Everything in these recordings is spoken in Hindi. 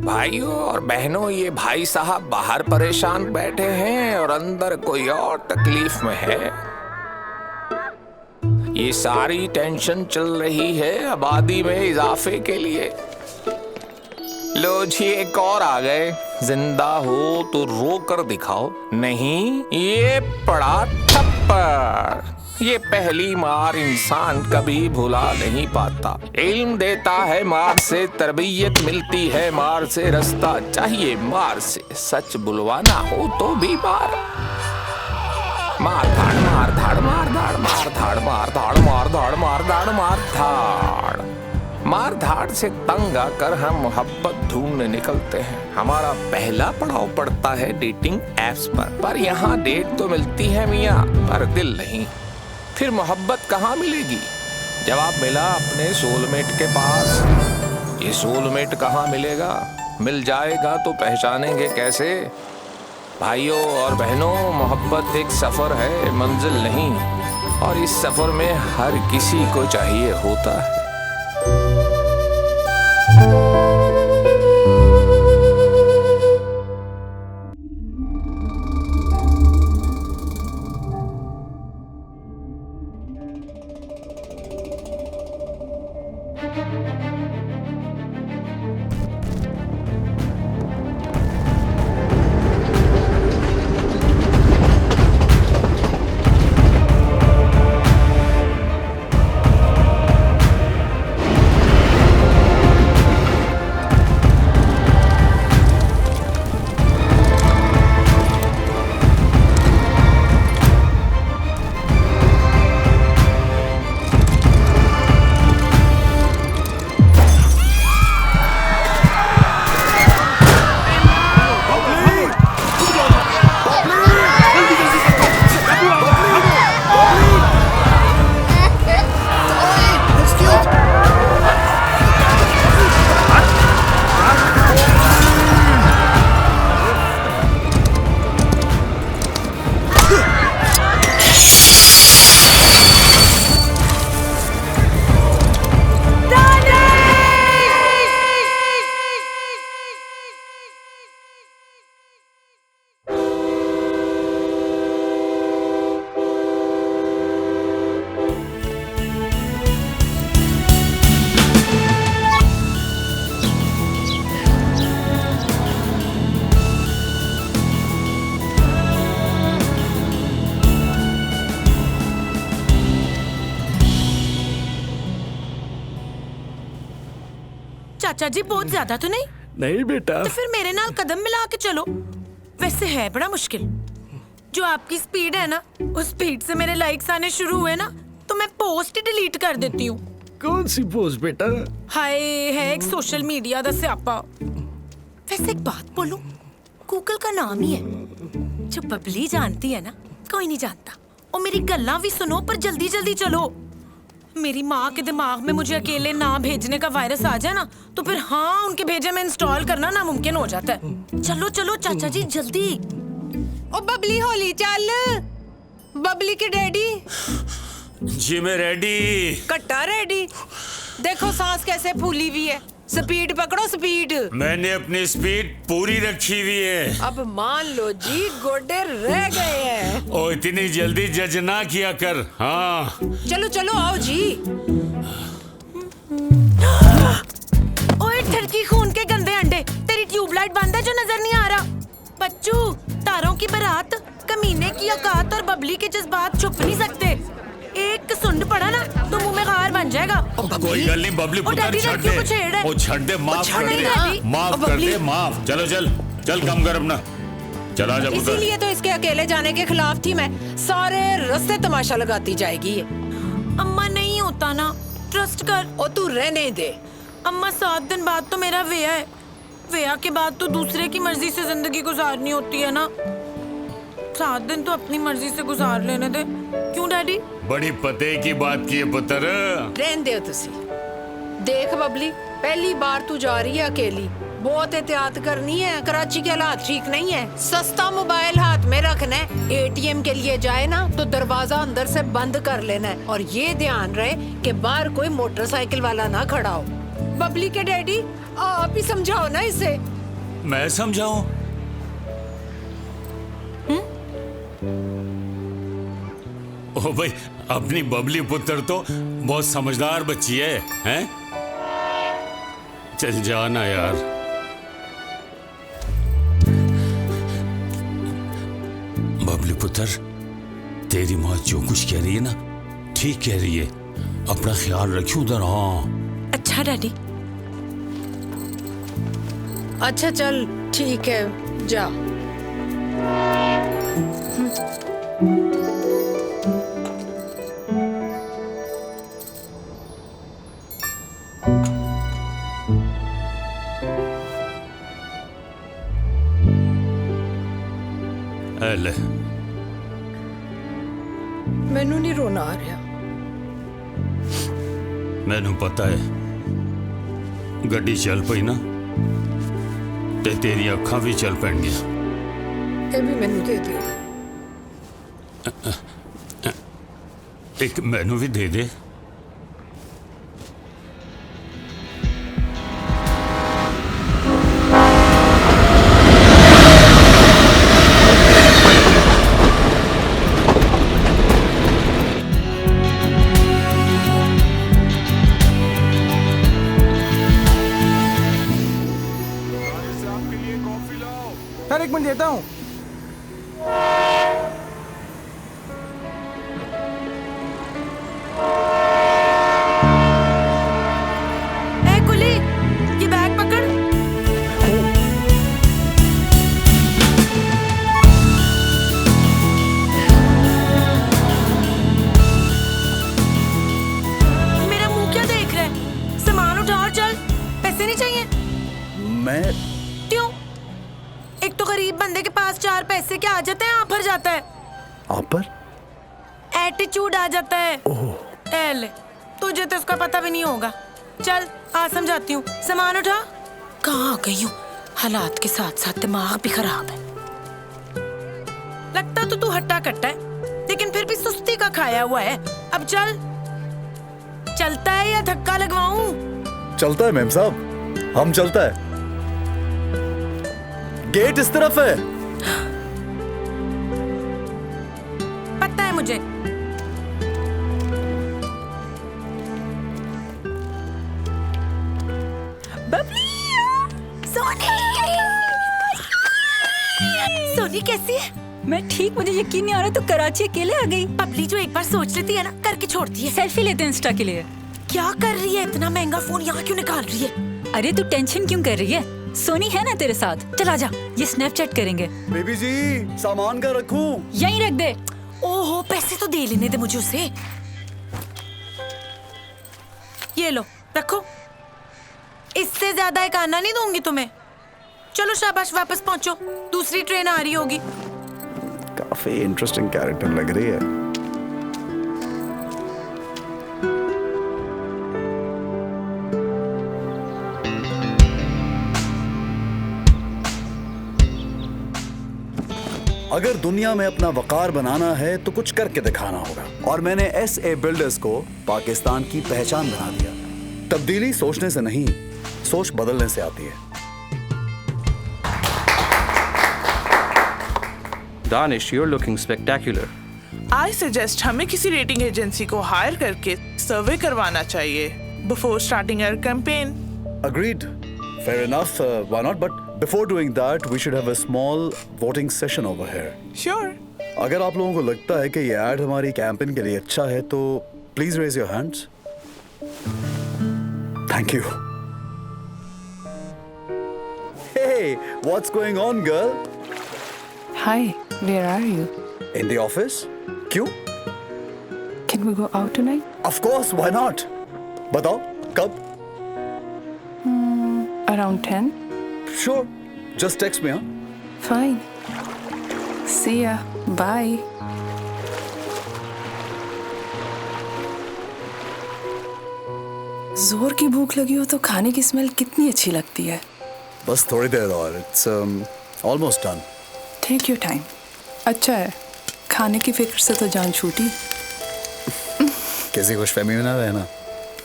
भाइयों और बहनों, ये भाई साहब बाहर परेशान बैठे हैं और अंदर कोई और तकलीफ में है। ये सारी टेंशन चल रही है आबादी में इजाफे के लिए। लो जी, एक और आ गए। जिंदा हो तो रो कर दिखाओ। नहीं, ये पड़ा थप्पड़। ये पहली मार इंसान कभी भुला नहीं पाता। इल्म देता है मार से, तरबियत मिलती है मार से, रास्ता चाहिए मार से, सच बुलवाना हो तो भी मार। मार धाड़ मार धाड़ मार धाड़ मार धाड़ मार धाड़ मार धाड़ मार धाड़ मार धाड़। मार धाड़ से तंग आकर हम मोहब्बत ढूंढने निकलते हैं। हमारा पहला पड़ाव पड़ता है डेटिंग एप्स पर यहाँ डेट तो मिलती है मियाँ, पर दिल नहीं। फिर मोहब्बत कहाँ मिलेगी? जवाब मिला अपने सोलमेट के पास। ये सोलमेट कहाँ मिलेगा? मिल जाएगा तो पहचानेंगे कैसे? भाइयों और बहनों, मोहब्बत एक सफर है, मंजिल नहीं। और इस सफर में हर किसी को चाहिए होता है। चाचा जी बहुत ज्यादा तो नहीं? नहीं बेटा। तो फिर मेरे नाल कदम मिला के चलो। वैसे है बड़ा मुश्किल। जो आपकी स्पीड है ना, उस स्पीड से मेरे लाइक्स आने शुरू हुए ना तो मैं पोस्ट ही डिलीट कर देती हूँ। कौन सी पोस्ट बेटा? हाय, है एक सोशल मीडिया दा स्यापा। वैसे एक बात बोलूं, गूगल का नाम ही है। जो बबली जानती है ना, कोई नहीं जानता। और मेरी गल्ला भी सुनो, पर जल्दी जल्दी चलो। मेरी माँ के दिमाग में मुझे अकेले ना भेजने का वायरस आ जाए ना, तो फिर हाँ, उनके भेजे में इंस्टॉल करना नामुमकिन हो जाता है। चलो चलो चाचा जी जल्दी। ओ बबली होली चल। बबली के डैडी जी मैं रेडी। कट्टा रेडी। देखो सांस कैसे फूली हुई है। स्पीड पकड़ो स्पीड। मैंने अपनी स्पीड पूरी रखी हुई है। अब मान लो जी, गोडे रह गए हैं। ओ इतनी जल्दी जज ना किया कर। हाँ चलो चलो आओ जी। ओए ठरकी खून के गंदे अंडे, तेरी ट्यूबलाइट बंद है जो नजर नहीं आ रहा। बच्चू, तारों की बारात, कमीने की औकात और बबली के जज्बात छुप नहीं सकते। एक सुंड पड़ा ना तो मुंह में खार बन जाएगा। कोई गल नहीं बबली, पुत्र छड़ दे। ओ छड़ दे, माफ कर दे, माफ कर दे, माफ। चलो चल चल, कम कर अपना। चला जा पुत्र। इसीलिए तो इसके अकेले जाने के खिलाफ थी मैं। सारे रास्ते तमाशा लगाती जाएगी। अम्मा नहीं होता ना, ट्रस्ट कर। ओ तू रहने दे। अम्मा 7 दिन बाद तो मेरा वेया है। वेया के बाद तो दूसरे की मर्जी से जिंदगी गुजारनी होती है ना। 7 दिन तो अपनी मर्जी से गुजार लेने दे। क्यों डैडी? बड़ी पते की बात की है पुत्र। रहने दे तुसी। देख बबली, पहली बार तू जा रही है अकेली। बहुत एहतियात करनी है। कराची के हालात ठीक नहीं है। सस्ता मोबाइल हाथ में रखना है। एटीएम के लिए जाए ना तो दरवाजा अंदर से बंद कर लेना है। और ये ध्यान रहे कि बाहर कोई मोटरसाइकिल वाला ना खड़ा हो। बबली के डैडी, आप ही समझाओ ना इसे। मैं समझाऊं? ओ भाई, अपनी बबली पुत्र तो बहुत समझदार बच्ची है, हैं? चल जाना यार। बबली पुत्र, तेरी माँ जो कुछ कह रही है ना, ठीक कह रही है। अपना ख्याल रखियो उधर। हाँ अच्छा डैडी। अच्छा चल ठीक है, जा। ले, मैनू नहीं रोना आ रहा। मैनू पता है, गड्डी चल पई ना ते तेरी अखां भी चल पैणगियां। ये भी मैनू दे दियो। एक मैनू भी दे दे। सर एक मिनट देता हूँ। ए कुली, ये बैग पकड़। मेरा मुंह क्या देख रहा है? सामान उठा और चल। पैसे नहीं चाहिए? मैं क्यों? एक तो गरीब बंदे के पास 4 पैसे क्या आ जाते हैं, आप भर जाता है। आप पर? एटीट्यूड आ जाता है। ले, तुझे तो इसका पता भी नहीं होगा। चल आ समझाती हूँ। सामान उठा। कहाँ आ गई हूँ? हालात के साथ साथ दिमाग भी खराब है। लगता तो तू हट्टा कट्टा है, लेकिन फिर भी सुस्ती का खाया हुआ है। अब चल। चलता है या धक्का लगवाऊं? चलता है मैम साहब, हम चलता है। गेट इस तरफ है। पता है मुझे। सोनी कैसी है? मैं ठीक, मुझे यकीन नहीं आ रहा तो कराची अकेले आ गई। पबली जो एक बार सोच लेती है ना, करके छोड़ती है। सेल्फी लेते हैं इंस्टा के लिए। क्या कर रही है? इतना महंगा फोन यहाँ क्यों निकाल रही है? अरे तू टेंशन क्यों कर रही है? सोनी है ना तेरे साथ, चला जा, ये स्नैपचैट करेंगे। बेबी जी, सामान का रखूं? यहीं रख दे। ओहो, पैसे तो दे लेने दे मुझे उसे। ये लो, रखो। इससे ज्यादा एक आना नहीं दूंगी तुम्हें। चलो शाबाश, वापस पहुंचो, दूसरी ट्रेन आ रही होगी। काफी इंटरेस्टिंग कैरेक्टर लग रही है। अगर दुनिया में अपना वकार बनाना है तो कुछ करके दिखाना होगा, और मैंने SA बिल्डर्स को पाकिस्तान की पहचान बना दिया। तब्दीली सोचने से नहीं, सोच बदलने से आती है। Danish, you're looking spectacular. I suggest हमें किसी रेटिंग एजेंसी को हायर करके सर्वे करवाना चाहिए before starting our campaign. Agreed. Fair enough. Why not? But before doing that, we should have a small voting session over here. Sure. अगर आप लोगों को लगता है कि ये ऐड हमारी कैंपेन के लिए अच्छा है तो please raise your hands. Thank you. Hey, what's going on, girl? Hi, where are you? In the office? क्यों? Can we go out tonight? Of course, why not? बताओ, कब? Around 10? Sure. Just text me, huh? Fine. See ya. Bye. जोर की भूख लगी हो तो खाने की स्मेल कितनी अच्छी लगती है। बस थोड़ी देर और। It's almost done. Take your time. अच्छा है, खाने की फिक्र से तो जान छूटी। किसी खुशफहमी में ना रहना।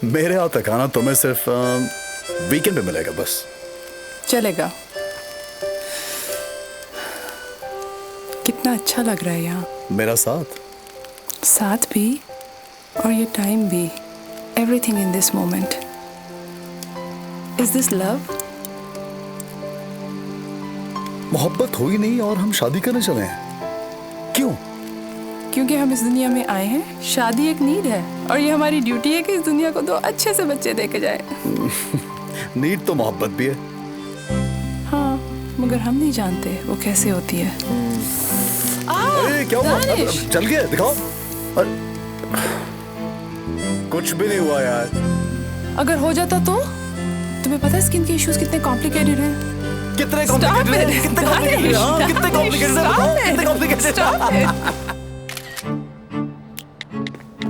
मेरे हाथ का खाना तुम्हें सिर्फ वीकेंड पे मिलेगा बस। चलेगा, अच्छा लग रहा है यहाँ। मेरा साथ। साथ भी और ये टाइम भी। Everything in this moment. Is this love? मोहब्बत हुई नहीं और हम शादी करने चले हैं। क्यों? क्योंकि हम इस दुनिया में आए हैं। शादी एक नीड है और ये हमारी ड्यूटी है कि इस दुनिया को 2 अच्छे से बच्चे दे के जाए। नीड तो मोहब्बत भी है। हाँ, मगर हम नहीं जानते वो कैसे होती है। अरे क्या हुआ? दानिश! चल गया, दिखाओ। अरे, कुछ भी नहीं हुआ यार। अगर हो जाता तो? तुम्हें पता है स्किन के इश्यूज कितने कॉम्प्लिकेटेड हैं? कितने कॉम्प्लिकेटेड हैं? कितने कॉम्प्लिकेटेड हैं? हाँ, कितने कॉम्प्लिकेटेड हैं? बताओ, कितने कॉम्प्लिकेटेड हैं?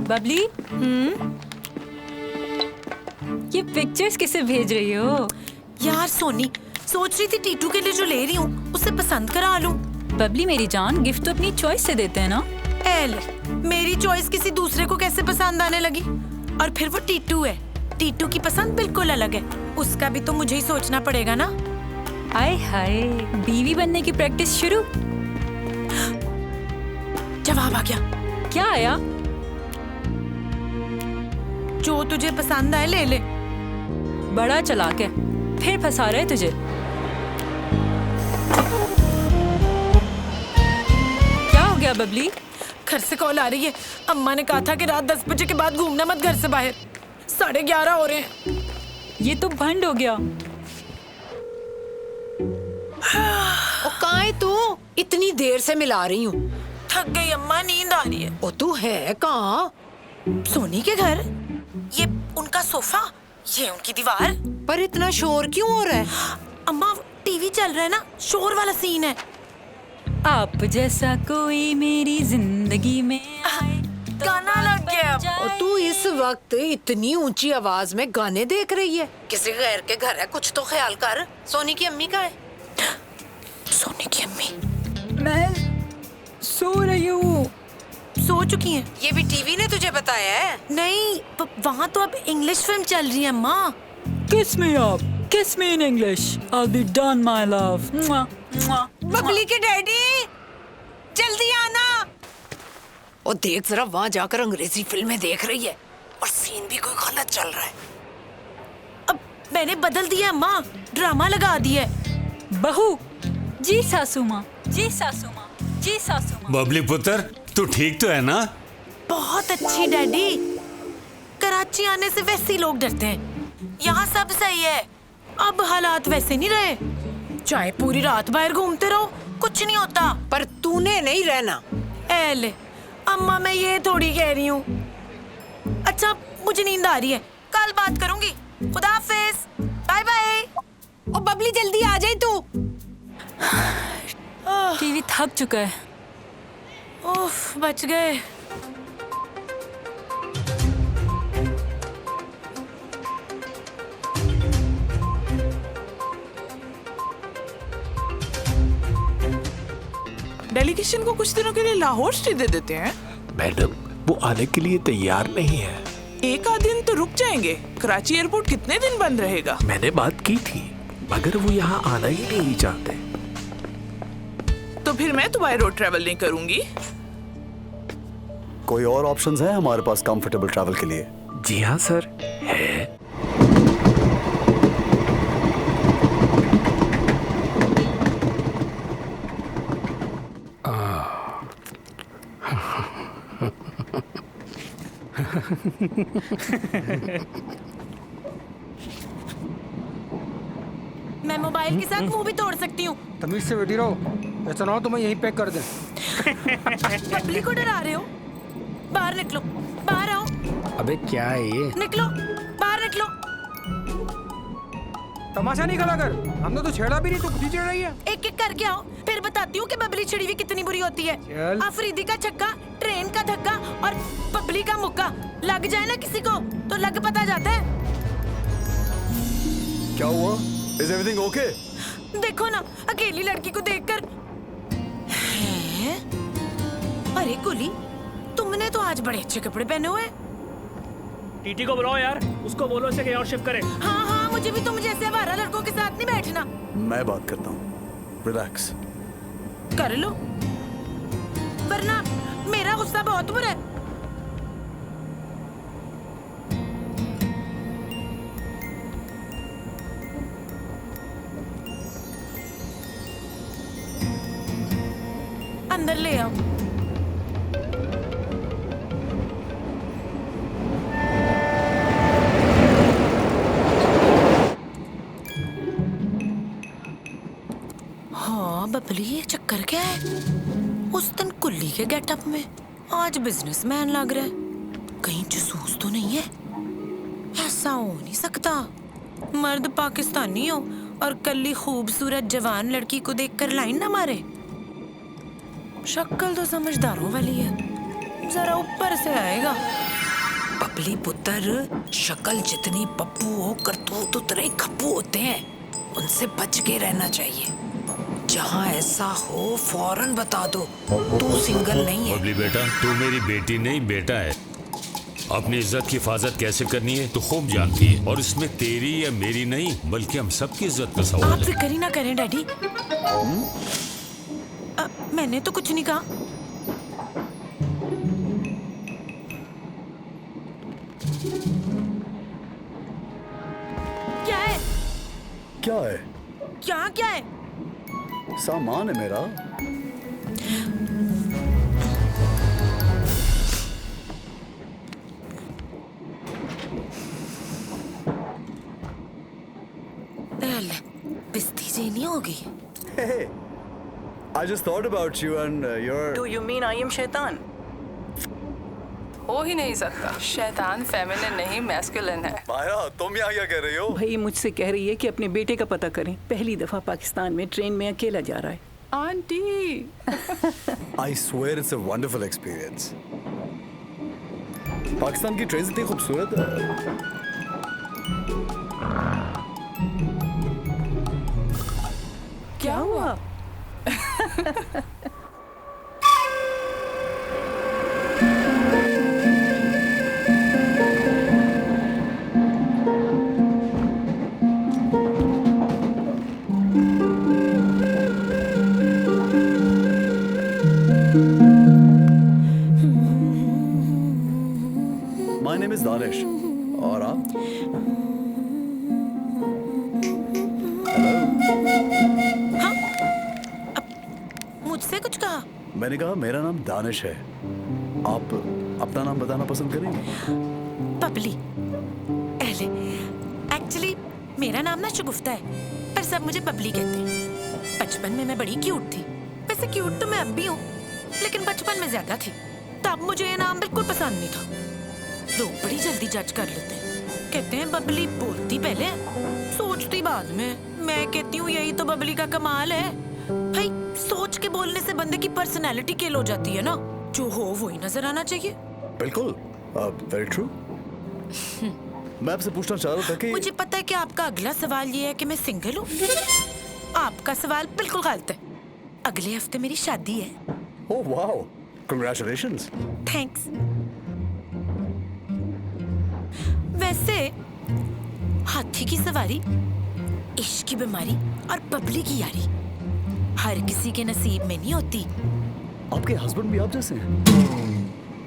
बबली, ये पिक्चर्स किसे भेज रही हो? यार सोनी, सोच रही थी टीटू के लिए जो ले रही हूँ उसे पसंद करा लूं। बबली मेरी जान, गिफ्ट तो अपनी चॉइस से देते हैं ना। एल, मेरी चॉइस किसी दूसरे को कैसे पसंद आने लगी? और फिर वो टीटू है। टीटू की पसंद बिल्कुल अलग है। उसका भी तो मुझे ही सोचना पड़ेगा ना। आय हाय, बीवी बनने की प्रैक्टिस शुरू। जवाब आ गया। क्या आया? जो तुझे पसंद आए ले ले। बड़ा चालाक है, फिर फंसा रहे तुझे। क्या हो गया बबली? घर से कॉल आ रही है। अम्मा ने कहा था कि रात 10 बजे के बाद घूमना मत घर से बाहर। 11:30 हो रहे हैं। ये तो भंड हो गया। ओ कहाँ है तू? इतनी देर से मिला रही हूँ। थक गई अम्मा, नींद आ रही है। ओ तू है कहाँ? सोनी के घर। ये उनका सोफा, ये उनकी दीवार। पर इतना शोर क्यों हो रहा है? अम्मा टीवी चल रहा है ना, शोर वाला सीन है। आप जैसा कोई मेरी जिंदगी में आए तो गाना लग गया। और तू इस वक्त इतनी ऊंची आवाज में गाने देख रही है? किसी गैर के घर है, कुछ तो ख्याल कर। सोनी की अम्मी कहाँ है? सोनी की अम्मी मैं सो रही हूँ। सो चुकी हैं। ये भी टीवी ने तुझे बताया है? नहीं, वहाँ तो अब इंग्लिश फिल्म चल रही है अम्मा। Kiss me up, kiss me in English. I'll be done, my love. Mwah, mwah, Babli के डैडी, जल्दी आना। और देख जरा, वहाँ जाकर अंग्रेजी फिल्में देख रही है और सीन भी कोई गलत चल रहा है। अब मैंने बदल दिया अम्मा, ड्रामा लगा दिया। बहू, जी सासू माँ, जी सासू माँ, जी सासू माँ। बबली पुत्र, तू ठीक तो है ना? बहुत अच्छी डैडी। कराची आने से वैसे ही लोग डरते हैं। यहाँ सब सही है। अब हालात वैसे नहीं रहे। चाहे पूरी रात बाहर घूमते रहो, कुछ नहीं होता। पर तूने नहीं रहना। एले, अम्मा मैं ये थोड़ी कह रही हूँ। अच्छा, मुझे नींद आ रही है, कल बात करूंगी। खुदा हाफिज, बाय बाय। ओ बबली जल्दी आ जाए तू। टीवी थक चुका है। ओफ, बच गए। डेलीगेशन को कुछ दिनों के लिए लाहौर स्टे दे देते हैं। मैडम, वो आने के लिए तैयार नहीं है। एक आध दिन तो रुक जाएंगे। कराची एयरपोर्ट कितने दिन बंद रहेगा? मैंने बात की थी, मगर वो यहाँ आना ही नहीं चाहते। तो फिर मैं तो बाय रोड ट्रैवल नहीं करूंगी। कोई और ऑप्शंस हैं हमारे पास कंफर्टेबल ट्रैवल के लिए? जी हाँ सर, है। मैं मोबाइल के साथ मुंह भी तोड़ सकती हूँ। तमीज से बैठी रहो, ऐसा ना हो तो मैं यहीं पैक कर दूं। बबली को डरा रहे हो? बाहर निकलो, बाहर आओ। अबे क्या है ये? निकलो, बाहर निकलो। तमाशा नहीं खड़ा कर, हमने तो छेड़ा भी नहीं, तो खुद ही चिढ़ रही है। एक एक करके आओ, फिर बताती हूँ कि बबली छिड़ी हुई कितनी बुरी होती है। चल। अफरीदी का छक्का, ट्रेन का धक्का और बबली का मुक्का लग जाए ना किसी को तो लग पता जाता है। क्या हुआ? Is everything okay? देखो ना, अकेली लड़की को देखकर। हैं? अरे कुली, तुमने तो आज बड़े अच्छे कपड़े पहने हुए। टीटी को बुलाओ यार, उसको बोलो इसे कहीं और शिफ्ट करे। हाँ हाँ, मुझे भी तुम जैसे आवारा लड़कों के साथ नहीं बैठना। मैं बात करता हूँ, रिलैक्स। कर लो। वरना मेरा गुस्सा बहुत बुरा है। अंदर ले आओ। हाँ बबली, ये चक्कर क्या है? उस दिन कुल्ली के गेटअप में, आज बिजनेसमैन लग रहा है। कहीं जासूस तो नहीं है? ऐसा हो नहीं सकता। मर्द पाकिस्तानी हो और कल्ली खूबसूरत जवान लड़की को देखकर लाइन ना मारे। शक्ल तो समझदारों वाली है, जरा ऊपर से आएगा। बबली पुत्र, शक्ल जितनी पप्पू हो, करतूत उतने खप्पू होते हैं। उनसे बच के रहना चाहिए। जहाँ ऐसा हो फौरन बता दो तू सिंगल नहीं है। बबली बेटा, तू मेरी बेटी नहीं बेटा है। अपनी इज्जत की हिफाजत कैसे करनी है तो खूब जानती है, और इसमें तेरी या मेरी नहीं बल्कि हम सबकी इज्जत का सवाल आप है। फिक्र ही ना करें डैडी। मैंने तो कुछ नहीं कहा। क्या है? क्या है? क्या है? सामान है मेरा। बिस्ती जी नहीं होगी। Hey, I just thought about you and you're. Do you mean I am शैतान? हो ही नहीं सकता। शैतान फेमिनिन नहीं, मैस्कुलिन है। माया, तुम यहाँ क्या कह रही हो? भाई मुझसे कह रही है कि अपने बेटे का पता करें। पहली दफा पाकिस्तान में ट्रेन में अकेला जा रहा है। Aunty. I swear it's a wonderful experience. Pakistan की ट्रेन इतनी खूबसूरत है। क्या हुआ? My name is Danish. और आप? हाँ? मुझसे कुछ कहा? मैंने कहा मेरा नाम दानिश है। आप अपना नाम बताना पसंद करेंगे? बबली। एक्चुअली मेरा नाम ना शगुफ्ता है, पर सब मुझे बबली कहते हैं। बचपन में मैं बड़ी क्यूट थी। वैसे क्यूट तो मैं अब भी हूँ, लेकिन बचपन में ज्यादा थी। तब मुझे ये नाम बिल्कुल पसंद नहीं था। लोग बड़ी जल्दी जज कर लेते हैं। कहते हैं बबली बोलती पहले, सोचती बाद में। मैं कहती हूँ यही तो बबली का कमाल है। भाई सोच के बोलने से बंदे की पर्सनैलिटी किल हो जाती है ना। जो हो वही नजर आना चाहिए। बिल्कुल, वेरी ट्रू। मैं आपसे पूछना चाह रहा था कि मुझे पता है कि आपका अगला सवाल ये है कि मैं सिंगल हूँ। आपका सवाल बिल्कुल गलत है। अगले हफ्ते मेरी शादी है। Oh wow, congratulations. थैंक्स। वैसे हाथी की सवारी, इश्क की बीमारी और बबली की यारी हर किसी के नसीब में नहीं होती। आपके हस्बैंड भी आप जैसे हैं?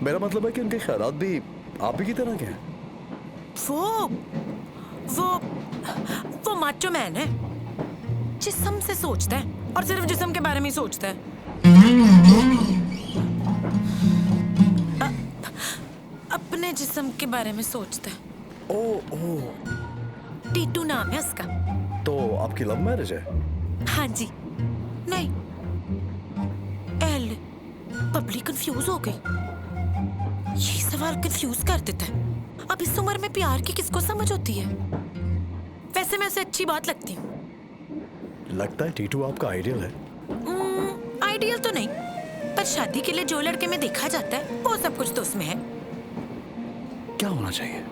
मेरा मतलब है कि उनके ख्यालात भी आप ही की तरह के हैं। वो माचो मैन है। जिस्म से सोचता है और सिर्फ जिस्म के बारे में ही सोचता है। अपने जिस्म के बारे में सोचता है। टीटू नाम है उसका। तो आपकी लव मैरिज है? हाँ जी। नहीं, बबली कंफ्यूज हो गई। ये सवाल कंफ्यूज कर देता है। अब इस उम्र में प्यार की किसको समझ होती है? वैसे मैं उसे अच्छी बात लगती हूँ। लगता है टीटू आपका आइडियल है। आइडियल तो नहीं, पर शादी के लिए जो लड़के में देखा जाता है वो सब कुछ तो उसमें है। क्या होना चाहिए?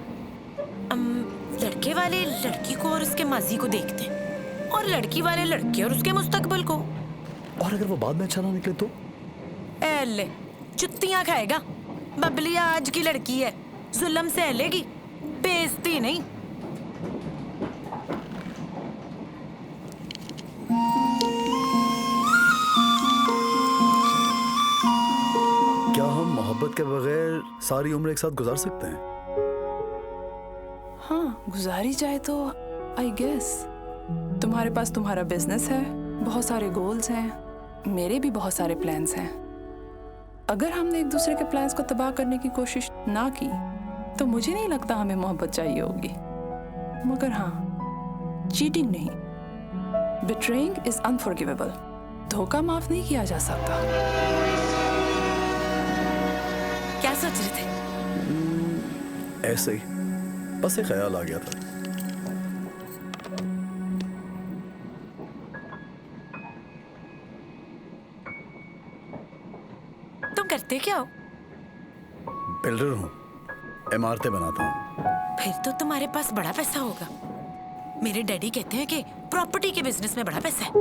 लड़के वाले लड़की को और उसके माजी को देखते हैं, और लड़की वाले लड़के और उसके मुस्तकबिल को। और अगर वो बाद में अच्छा ना निकले तो? ले, जुत्तियां खाएगा। बबली आज की लड़की है, जुल्म से हलेगी, बेइज्जती नहीं। मोहब्बत के बगैर सारी उम्र एक साथ गुजार सकते हैं। हाँ, गुजारी जाए तो आई गेस। तुम्हारे पास तुम्हारा बिजनेस है, बहुत सारे गोल्स हैं, मेरे भी बहुत सारे प्लान्स हैं। अगर हमने एक दूसरे के प्लान्स को तबाह करने की कोशिश ना की तो मुझे नहीं लगता हमें मोहब्बत चाहिए होगी। मगर हाँ, चीटिंग नहीं, बिट्रेइंग इज अनफॉरगिवेबल। धोखा माफ नहीं किया जा सकता। क्या सोच रहे थे? ऐसे ही बस एक ख्याल आ गया था। तुम करते क्या हो? बिल्डर हूँ, इमारतें बनाता हूँ। फिर तो तुम्हारे पास बड़ा पैसा होगा। मेरे डैडी कहते हैं कि प्रॉपर्टी के बिजनेस में बड़ा पैसा है।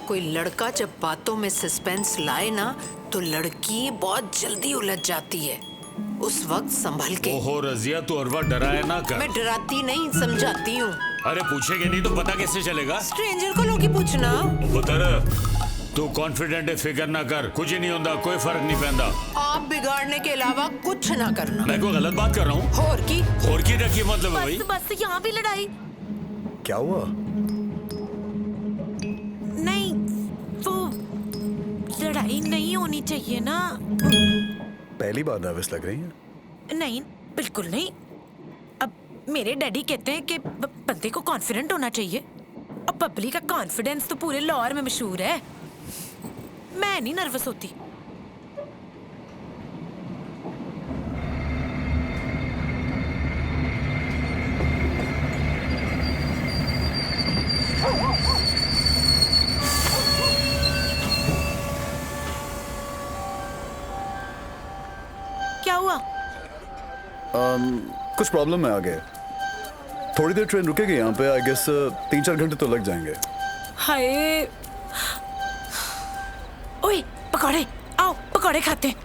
कोई लड़का जब बातों में सस्पेंस लाए ना तो लड़की बहुत जल्दी उलझ जाती है। उस वक्त संभल के। ओहो रजिया, तू और वक्त डराया ना कर। मैं डराती नहीं, समझाती हूँ। अरे पूछेगे नहीं तो पता कैसे चलेगा? स्ट्रेंजर को लोग ही पूछना। पुत्र, तू कॉन्फिडेंट है, फिक्र ना कर, कुछ ही नहीं होता, कोई फर्क नहीं पैदा। आप बिगाड़ने के अलावा कुछ ना करना। मैं कोई गलत बात कर रहा हूँ? और की रखी मतलब है भाई। बस यहाँ भी लड़ाई। क्या हुआ? नहीं, वो लड़ाई नहीं होनी चाहिए ना। पहली बार नर्वस लग रही हैं। नहीं, बिल्कुल नहीं। अब मेरे डैडी कहते हैं कि बंदे को कॉन्फिडेंट होना चाहिए। अब बबली का कॉन्फिडेंस तो पूरे लाहौर में मशहूर है। मैं नहीं नर्वस होती। क्या हुआ? कुछ प्रॉब्लम है आगे। थोड़ी देर ट्रेन रुकेगी यहाँ पे। आई गेस 3-4 घंटे तो लग जाएंगे। हाय, ओए पकौड़े, आओ पकौड़े खाते हैं।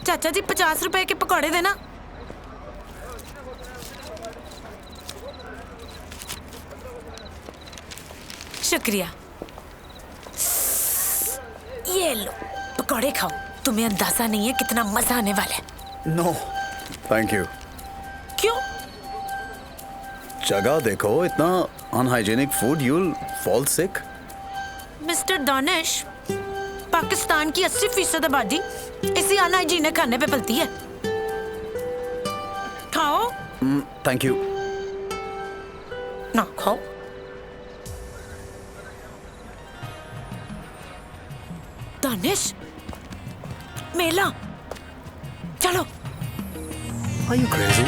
चाचा जी 50 रुपए के पकौड़े देना। शुक्रिया। ये लो पकौड़े खाओ। तुम्हें अंदाजा नहीं है कितना मजा आने वाला है। No thank you. क्यों? जगह देखो, इतना unhygienic food, you'll fall sick। Mister Danish, Pakistan की 80% आबादी इसी अनहाइजीनिक खाने पे पलती है। खाओ। Thank you. ना खाओ। दानिश, मेला चलो। Are you crazy?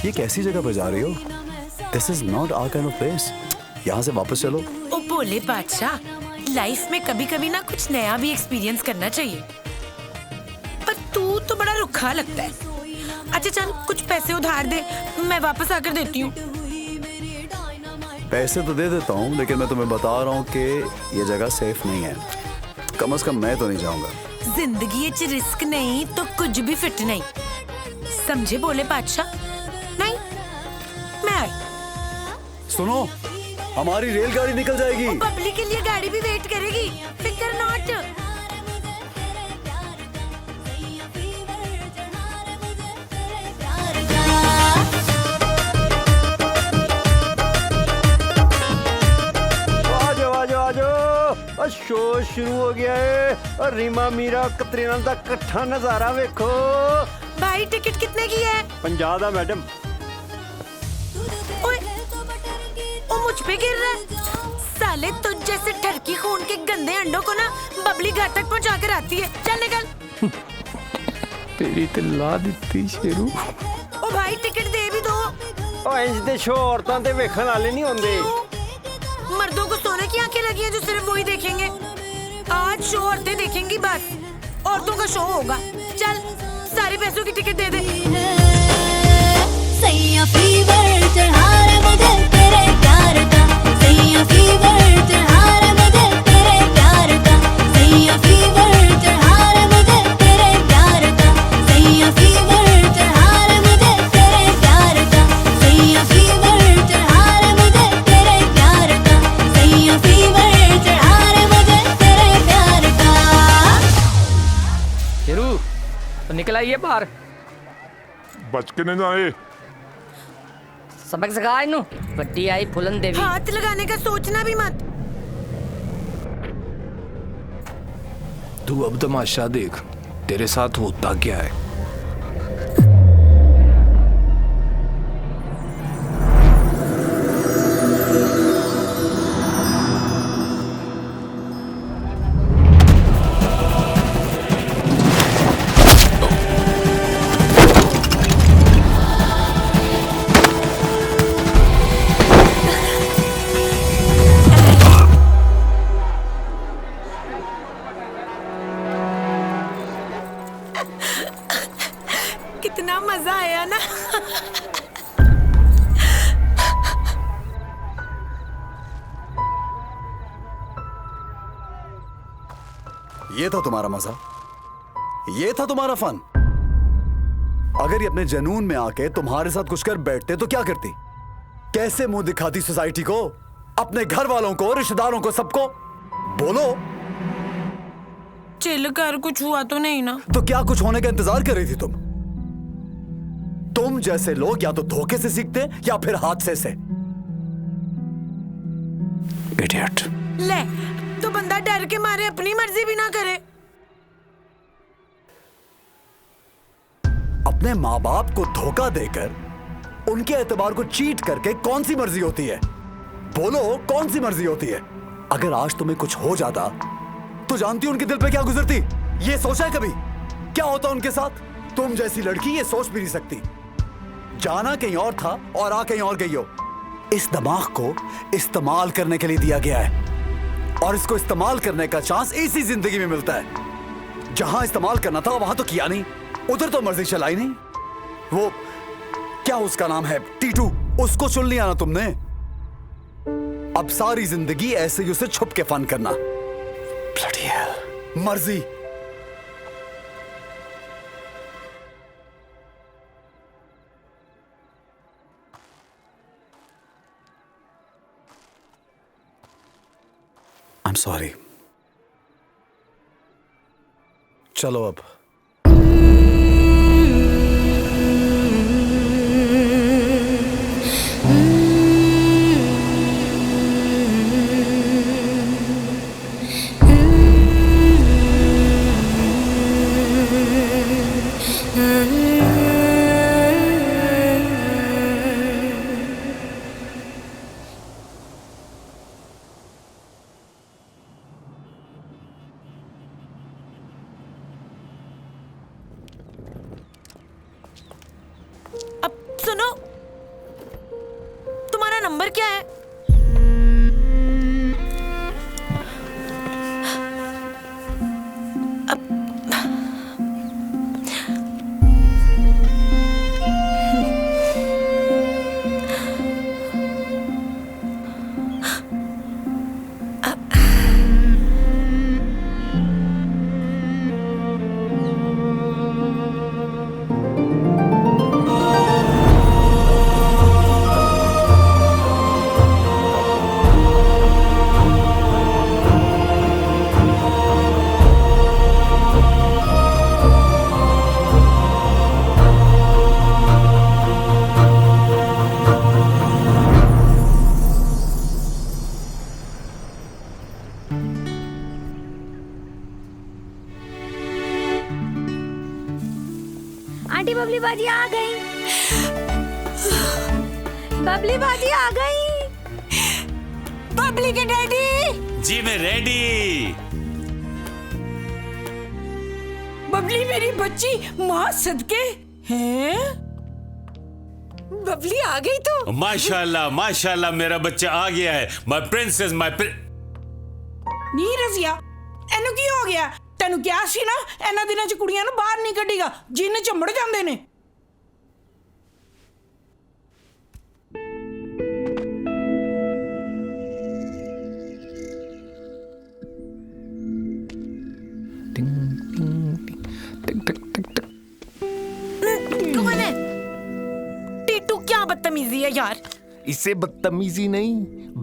ये कैसी जगह पर जा रही हो? This is not our kind of place। यहाँ से वापस चलो। ओ बोले बादशाह, लाइफ में कभी कभी ना कुछ नया भी एक्सपीरियंस करना चाहिए। पर तू तो बड़ा रुखा लगता है। अच्छा चल, कुछ पैसे उधार दे, मैं वापस आकर देती हूँ। पैसे तो दे देता हूँ, लेकिन मैं तुम्हें बता रहा हूँ कि ये जगह सेफ नहीं है। कम से कम मैं तो नहीं जाऊंगा। जिंदगी च रिस्क नहीं तो कुछ भी फिट नहीं, समझे बोले बादशाह? नहीं, मैं आई। सुनो, हमारी रेलगाड़ी निकल जाएगी। बबली के लिए गाड़ी भी वेट करेगी, फिकर नॉट। शो शुरू हो गया है और रीमा मीरा कतरीना का इकट्ठा नजारा देखो। भाई टिकट कितने की है? 50 दा मैडम। ओए, ओ मुझ पे गिर रहा है। साले तुझ जैसे ठरकी खून के गंदे अंडों को ना बबली घर तक पहुंचा कर आती है। चल निकल। तेरी तिल्ला दित्ती शेरू। ओ भाई टिकट दे भी दो। ओ इंज दे शो औरतां ते वेखण वाले नहीं होंदे। मर्दों को सोने की आंखें लगी हैं जो सिर्फ वही देखेंगे। आज शो औरतें देखेंगी, बस औरतों का शो होगा। चल सारे पैसों की टिकट दे दे। सैया फीवर चढ़ा रे मुझे तेरे प्यार का, सैया फीवर चढ़ा रे मुझे तेरे प्यार का, सैया तो निकल आइए बाहर। बच के नहीं जाए। सबक सिखा इन्हू। बड्डी आई फुलन देवी। हाथ लगाने का सोचना भी मत। तू अब तमाशा देख, तेरे साथ होता क्या है। कितना मजा आया ना। ये था तुम्हारा मजा, ये था तुम्हारा फन। अगर ये अपने जनून में आके तुम्हारे साथ कुछ कर बैठते तो क्या करती? कैसे मुंह दिखाती सोसाइटी को, अपने घर वालों को, रिश्तेदारों को, सबको? बोलो। चिल कर, कुछ हुआ तो नहीं ना? तो क्या कुछ होने का इंतजार कर रही थी तुम? तुम जैसे लोग या तो धोखे से सीखते या फिर हादसे से। इडियट। ले, तो बंदा डर के मारे अपनी मर्जी भी ना करे। अपने माँ बाप को धोखा देकर उनके एतबार को चीट करके कौन सी मर्जी होती है? बोलो, कौन सी मर्जी होती है? अगर आज तुम्हें कुछ हो जाता तो जानती उनके दिल पे क्या गुजरती? ये सोचा है कभी क्या होता उनके साथ? तुम जैसी लड़की ये सोच भी नहीं सकती। जाना कहीं और था और आ कहीं और गई हो। इस दिमाग को इस्तेमाल करने के लिए दिया गया है और इसको इस्तेमाल करने का चांस इसी जिंदगी में मिलता है। जहां इस्तेमाल करना था वहां तो किया नहीं, उधर तो मर्जी चलाई नहीं। वो क्या उसका नाम है, टीटू, उसको चुन लिया ना तुमने। अब सारी जिंदगी ऐसे ही उसे छुप के फन करना। Bloody hell, मर्जी। I'm sorry. चलो अब। अब सुनो, तुम्हारा नंबर क्या है? आंटी बबली बाजी आ गई। बबली बाजी आ गई। बबली के डैडी। जी मैं रेडी। बबली मेरी बच्ची, माँ सदके हैं। बबली आ गई तो। माशाल्लाह माशाल्लाह, मेरा बच्चा आ गया है। माय प्रिंसेस, ਨੀ ਰਜ਼ੀਆ ਇਹਨੂੰ ਕੀ ਹੋ ਗਿਆ? ਤੈਨੂੰ ਕਿਹਾ ਸੀ ਨਾ ਇਹਨਾਂ ਦਿਨਾਂ 'ਚ ਕੁੜੀਆਂ ਨੂੰ ਬਾਹਰ ਨਹੀਂ ਕੱਢੀਗਾ, ਜਿੰਨ ਚੰਬੜ ਜਾਂਦੇ ਨੇ। कौन है? टीटू, क्या बदतमीजी है यार। इसे बदतमीजी नहीं,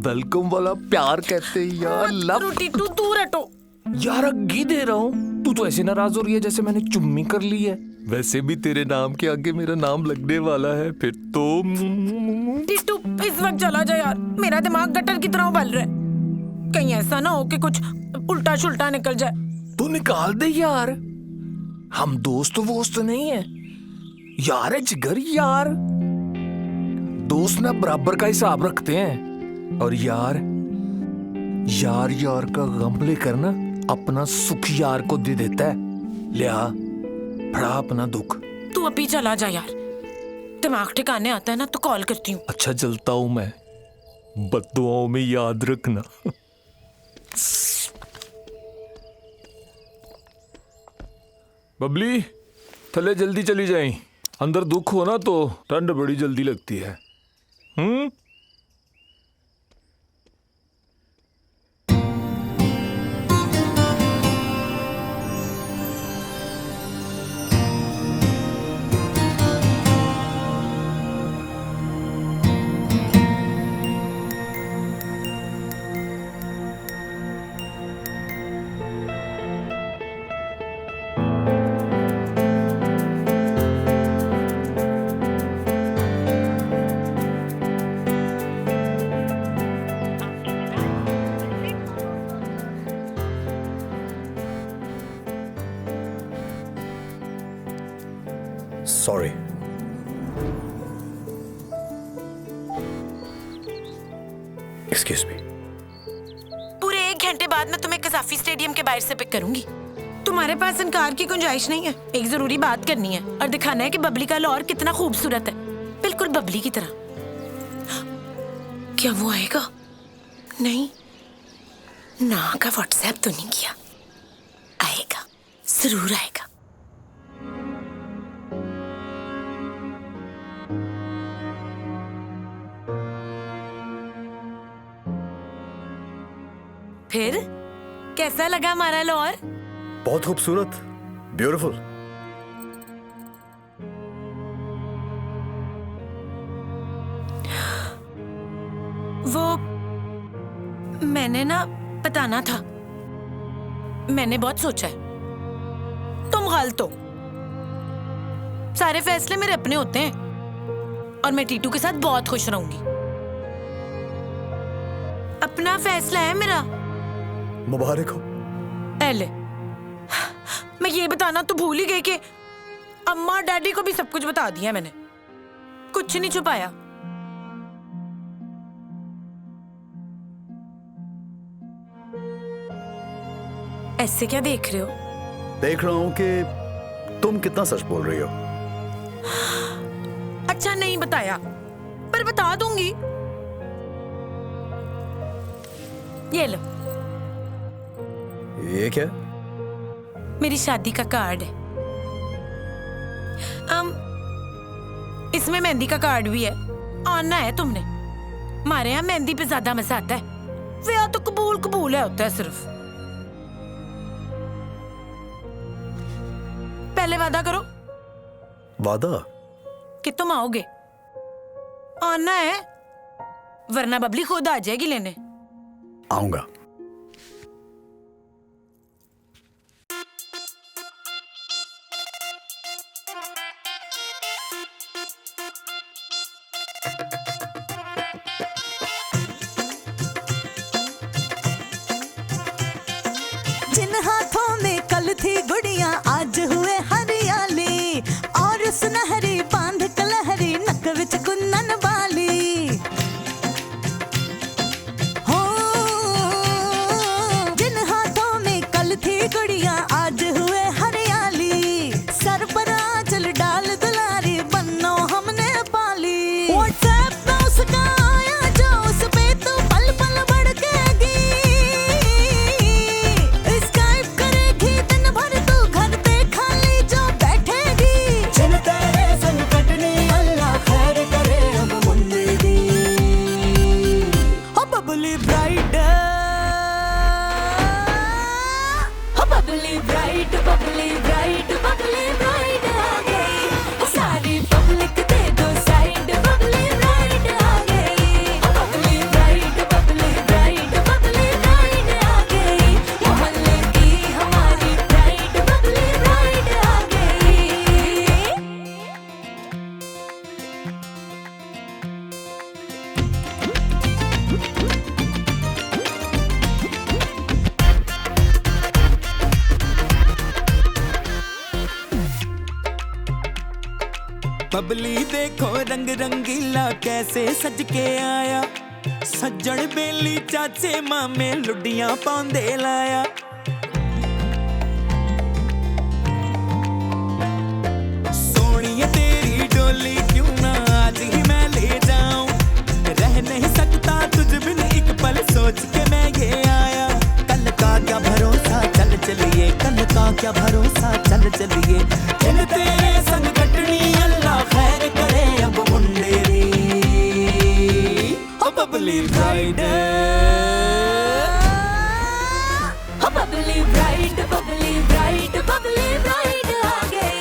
वेलकम वाला प्यार कहते हैं यार। लव। टीटू दूर हटो। यार अग्गी दे रहा हूँ, तू तो ऐसे नाराज हो रही है जैसे मैंने चुम्मी कर ली है। वैसे भी तेरे नाम के आगे मेरा नाम लगने वाला है, फिर तो। टीटू इस वक्त चला जा यार, मेरा दिमाग गटर की तरह उबल रहा है। कहीं ऐसा ना हो कि कुछ उल्टा शुल्टा निकल जाए। तू निकाल दे यार, हम दोस्त वोस्त नहीं है यार, है जिगर यार। दोस्त ना बराबर का हिसाब रखते हैं, और यार यार यार का गम लेकर ना अपना सुख यार को दे देता है। लिया बड़ा अपना दुख। तू अभी चला जा यार, दिमाग ठिकाने आता है ना तो कॉल करती हूँ। अच्छा चलता हूँ मैं, बद्दुआओं में याद रखना। बबली थले जल्दी चली जाए, अंदर दुख हो ना तो ठंड बड़ी जल्दी लगती है। सॉरी। Excuse me. पूरे 1 घंटे बाद मैं तुम्हें कसाफी स्टेडियम के बाहर से पिक करूंगी। तुम्हारे पास इनकार की गुंजाइश नहीं है। एक जरूरी बात करनी है और दिखाना है कि बबली का लौर कितना खूबसूरत है, बिल्कुल बबली की तरह। क्या वो आएगा? नहीं ना का व्हाट्सएप तो नहीं किया। आएगा, जरूर आएगा। फिर कैसा लगा हमारा लौर? बहुत खूबसूरत, ब्यूटीफुल। वो मैंने ना बताना था, मैंने बहुत सोचा है। तुम गलत हो। सारे फैसले मेरे अपने होते हैं और मैं टीटू के साथ बहुत खुश रहूंगी। अपना फैसला है मेरा। मुबारक हो। एले, मैं ये बताना तो भूल ही गई कि अम्मा डैडी को भी सब कुछ बता दिया मैंने, कुछ नहीं छुपाया। ऐसे क्या देख रहे हो? देख रहा हूं कि तुम कितना सच बोल रही हो। अच्छा नहीं बताया, पर बता दूंगी। ये लो। ये क्या? मेरी शादी का कार्ड है। इसमें मेहंदी का कार्ड भी है। आना है तुमने। हमारे यहाँ मेहंदी पे ज्यादा मजा आता है। ब्याह तो कबूल कबूल है होता है सिर्फ। पहले वादा करो। वादा? कि तुम आओगे। आना है, वरना बबली खुद आ जाएगी लेने। आऊंगा। जिन हाथों में कल थी गुड़िया आज हुए हरियाली, और सुनहरी बांध कलहरी नक विच कुंदन बाली। हो जिन हाथों में कल थी गुड़िया आज हुए हरियाली, सर पर आंचल डाल दुलारी बन्नो हमने पाली। व्हाट्सएप पे उसका आया जो उस पे तो पल पल भड़केगी। स्काइप करेगी दिन भर तू घर पे खाली जो बैठेगी। जिन तेरे संकट ने अल्लाह खैर करे अब मुन्ने दी। हो बबली ब्राइट, हो Babli bright, Babli bright, Babli bright आ गई। बबली देखो रंग रंगीला कैसे सज के आया, सज्जन बेली चाचे मामे लुडियां पांदे लाया। सोनिए तेरी डोली क्यों ना आज ही मैं ले जाऊं, रह नहीं सकता तुझ बिन एक पल सोच के मैं ये आया। कल का क्या भरोसा चल चलिए, कल का क्या भरोसा चल चलिए, दिन तेरे संग कटनी अल्लाह खैर करे अब मुंडेरी। ओ बबली ब्राइड, ओ Babli bride, Babli bride, Babli bride आ गई,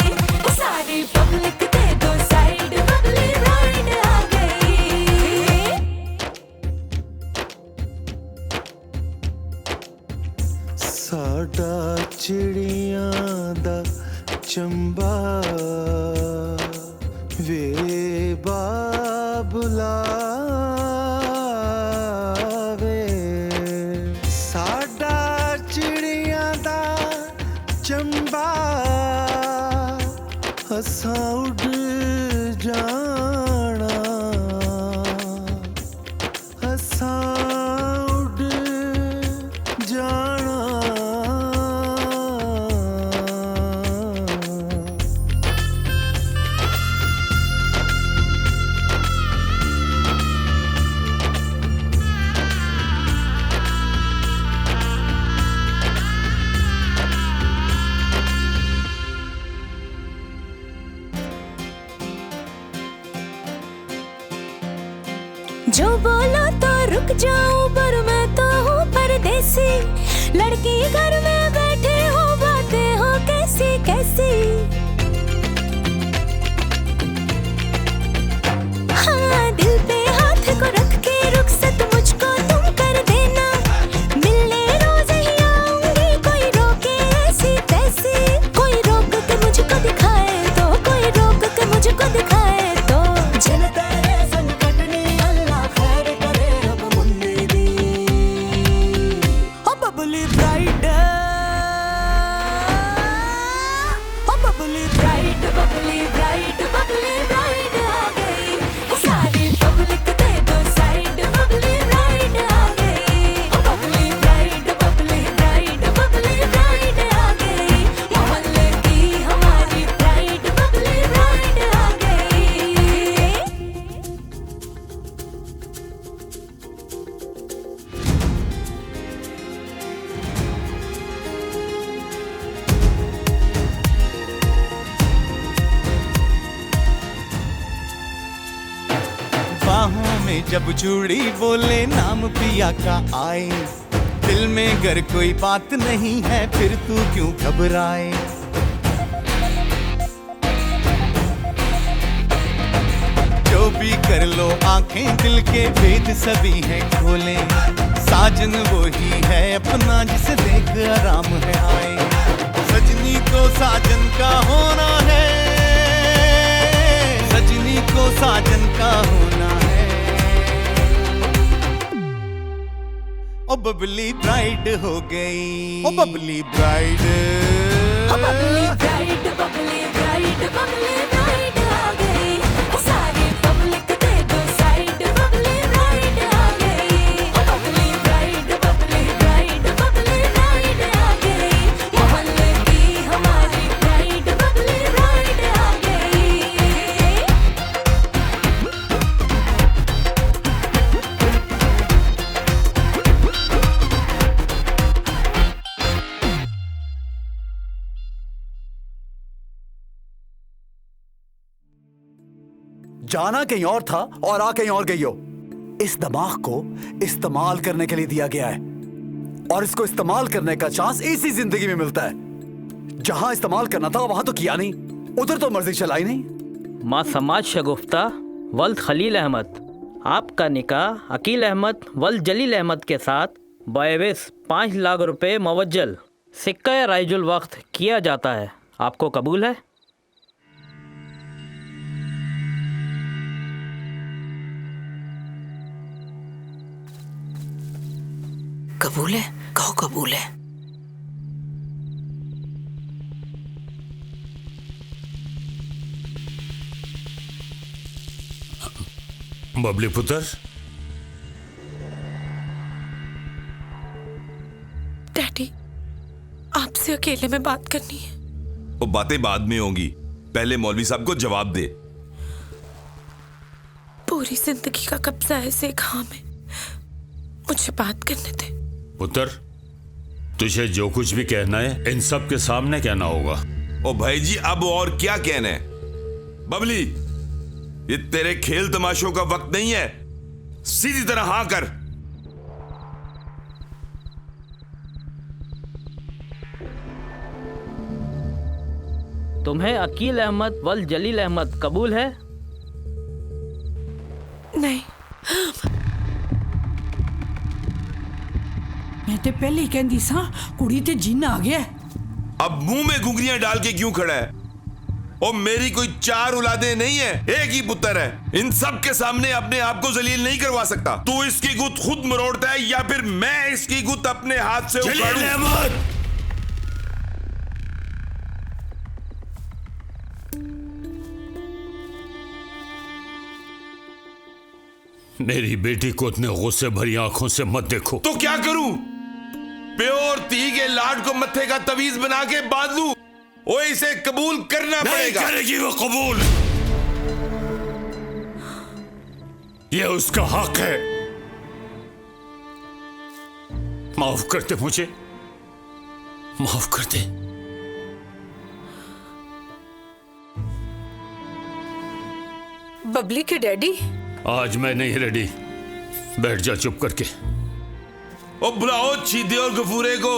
सारी पब्लिक दे दो साइड, बबली ब्राइड आ गई। साडा चिड़ियां दा चंबा वे बाबुला वे, साडा चिड़ियां दा चंबा असां उड़ जाना, असां उड़ जाना। जो बोलो तो रुक जाऊं पर मैं तो हूँ परदेसी, लड़की घर में बैठे हो बातें हो कैसी कैसी। हाँ दिल पे हाथ को रख के रुखसत मुझको तुम कर देना, मिलने रोज ही आऊंगी कोई रोके ऐसी तैसी, कोई रोक के मुझको दिखाए तो, कोई रोक के मुझको दिखाए तो, जिन तेरे संग कटनी अल्लाह खैर करे अब मुंडेरी। ओ बबली ब्राइड, ओ Babli bride, Babli bride, Babli bride आ गई, सारी पब्लिक दे दो साइड, बबली ब्राइड आ गई। ओ Babli bride, Babli bride, Babli bride आ गई, मोहल्ले की हमारी ब्राइड, बबली ब्राइड आ गई। बाहों में जब चूड़ी बोले नाम पिया का आए, दिल में अगर कोई बात नहीं है फिर तू क्यों घबराए। जो भी कर लो आंखें दिल के भेद सभी हैं खोले, साजन वो ही है अपना जिसे देख आराम है आए। सजनी को साजन का होना है, सजनी को साजन का होना है। ओ बबली ब्राइड हो गई, ओ बबली ब्राइड, ओ Babli bride, Babli bride, Babli bride आ गई, सारी पब्लिक दे दो साइड, बबली ब्राइड आ गई। ओ Babli bride, Babli bride, Babli bride आ गई, मोहल्ले की हमारी ब्राइड, बबली ब्राइड आ गई। जाना कहीं और था और आ कहीं और गई हो। इस दिमाग को इस्तेमाल करने के लिए दिया गया है और इसको इस्तेमाल करने का चांस इसी जिंदगी में मिलता है। जहां इस्तेमाल करना था वहां तो किया नहीं, उधर तो मर्जी चलाई नहीं। माँ समाज शगुफ्ता वल्द खलील अहमद, आपका निकाह अकील अहमद वल्द जलील अहमद के साथ बएविस 5 लाख रुपए मुवज्जल सिक्का राइजुल वक्त किया जाता है। आपको कबूल है? कबूल है? कहो कबूल है। बबली पुत्र, डैडी, आपसे अकेले में बात करनी है। वो बातें बाद में होंगी, पहले मौलवी साहब को जवाब दे। पूरी जिंदगी का कब्जा ऐसे खां में, मुझे बात करने दे। पुत्र, तुझे जो कुछ भी कहना है इन सब के सामने कहना होगा। ओ भाई जी, अब और क्या कहना है? बबली, ये तेरे खेल तमाशों का वक्त नहीं है, सीधी तरह हाँ कर। तुम्हें अकील अहमद वल जलील अहमद कबूल है? नहीं। मैं तो पहले ही कहती सा, कुड़ी ते जिन्न आ गया। अब मुंह में घुंघरियां डाल के क्यों खड़ा है? और मेरी कोई 4 औलादें नहीं है, एक ही पुत्र है। इन सब के सामने अपने आप को जलील नहीं करवा सकता। तू इसकी गुत खुद मरोड़ता है या फिर मैं इसकी गुत अपने हाथ से उखाड़ूं? मेरी बेटी को इतने गुस्से भरी आंखों से मत देखो। तो क्या करूं? प्योर ती के लाड को मत्थे का तवीज बना के बांध लूं? वो इसे कबूल करना पड़ेगा। नहीं करेगी वो कबूल, ये उसका हक है। माफ कर दे मुझे, माफ कर दे। बबली के डैडी, आज मैं नहीं रेडी, बैठ जा चुप करके। ओ बुलाओ चीदे और गफूरे को।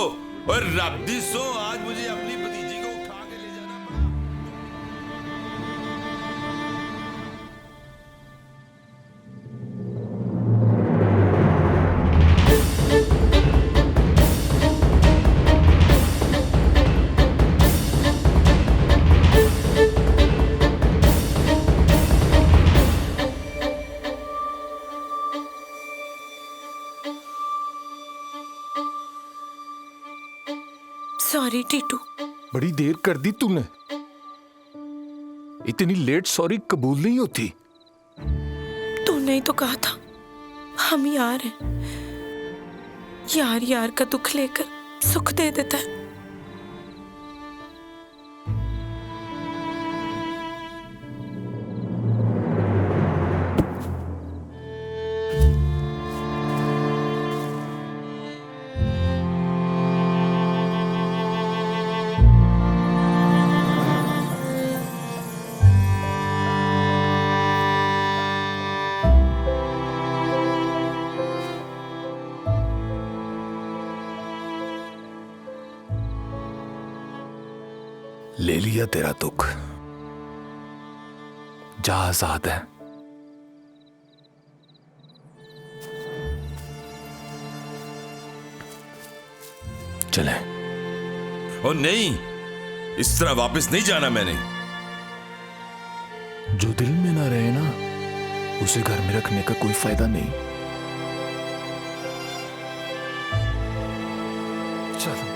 और रब्दी सो, आज मुझे अपनी भतीजी को उठा के ले जाना पड़ा। सॉरी टीटू। बड़ी देर कर दी तूने। इतनी लेट सॉरी कबूल नहीं होती। तूने ही तो कहा था हम यार हैं। यार यार का दुख लेकर सुख दे देता है। ले लिया तेरा दुख, जा आजाद है। चले। ओ नहीं, इस तरह वापस नहीं जाना मैंने। जो दिल में ना रहे ना, उसे घर में रखने का कोई फायदा नहीं। चलो।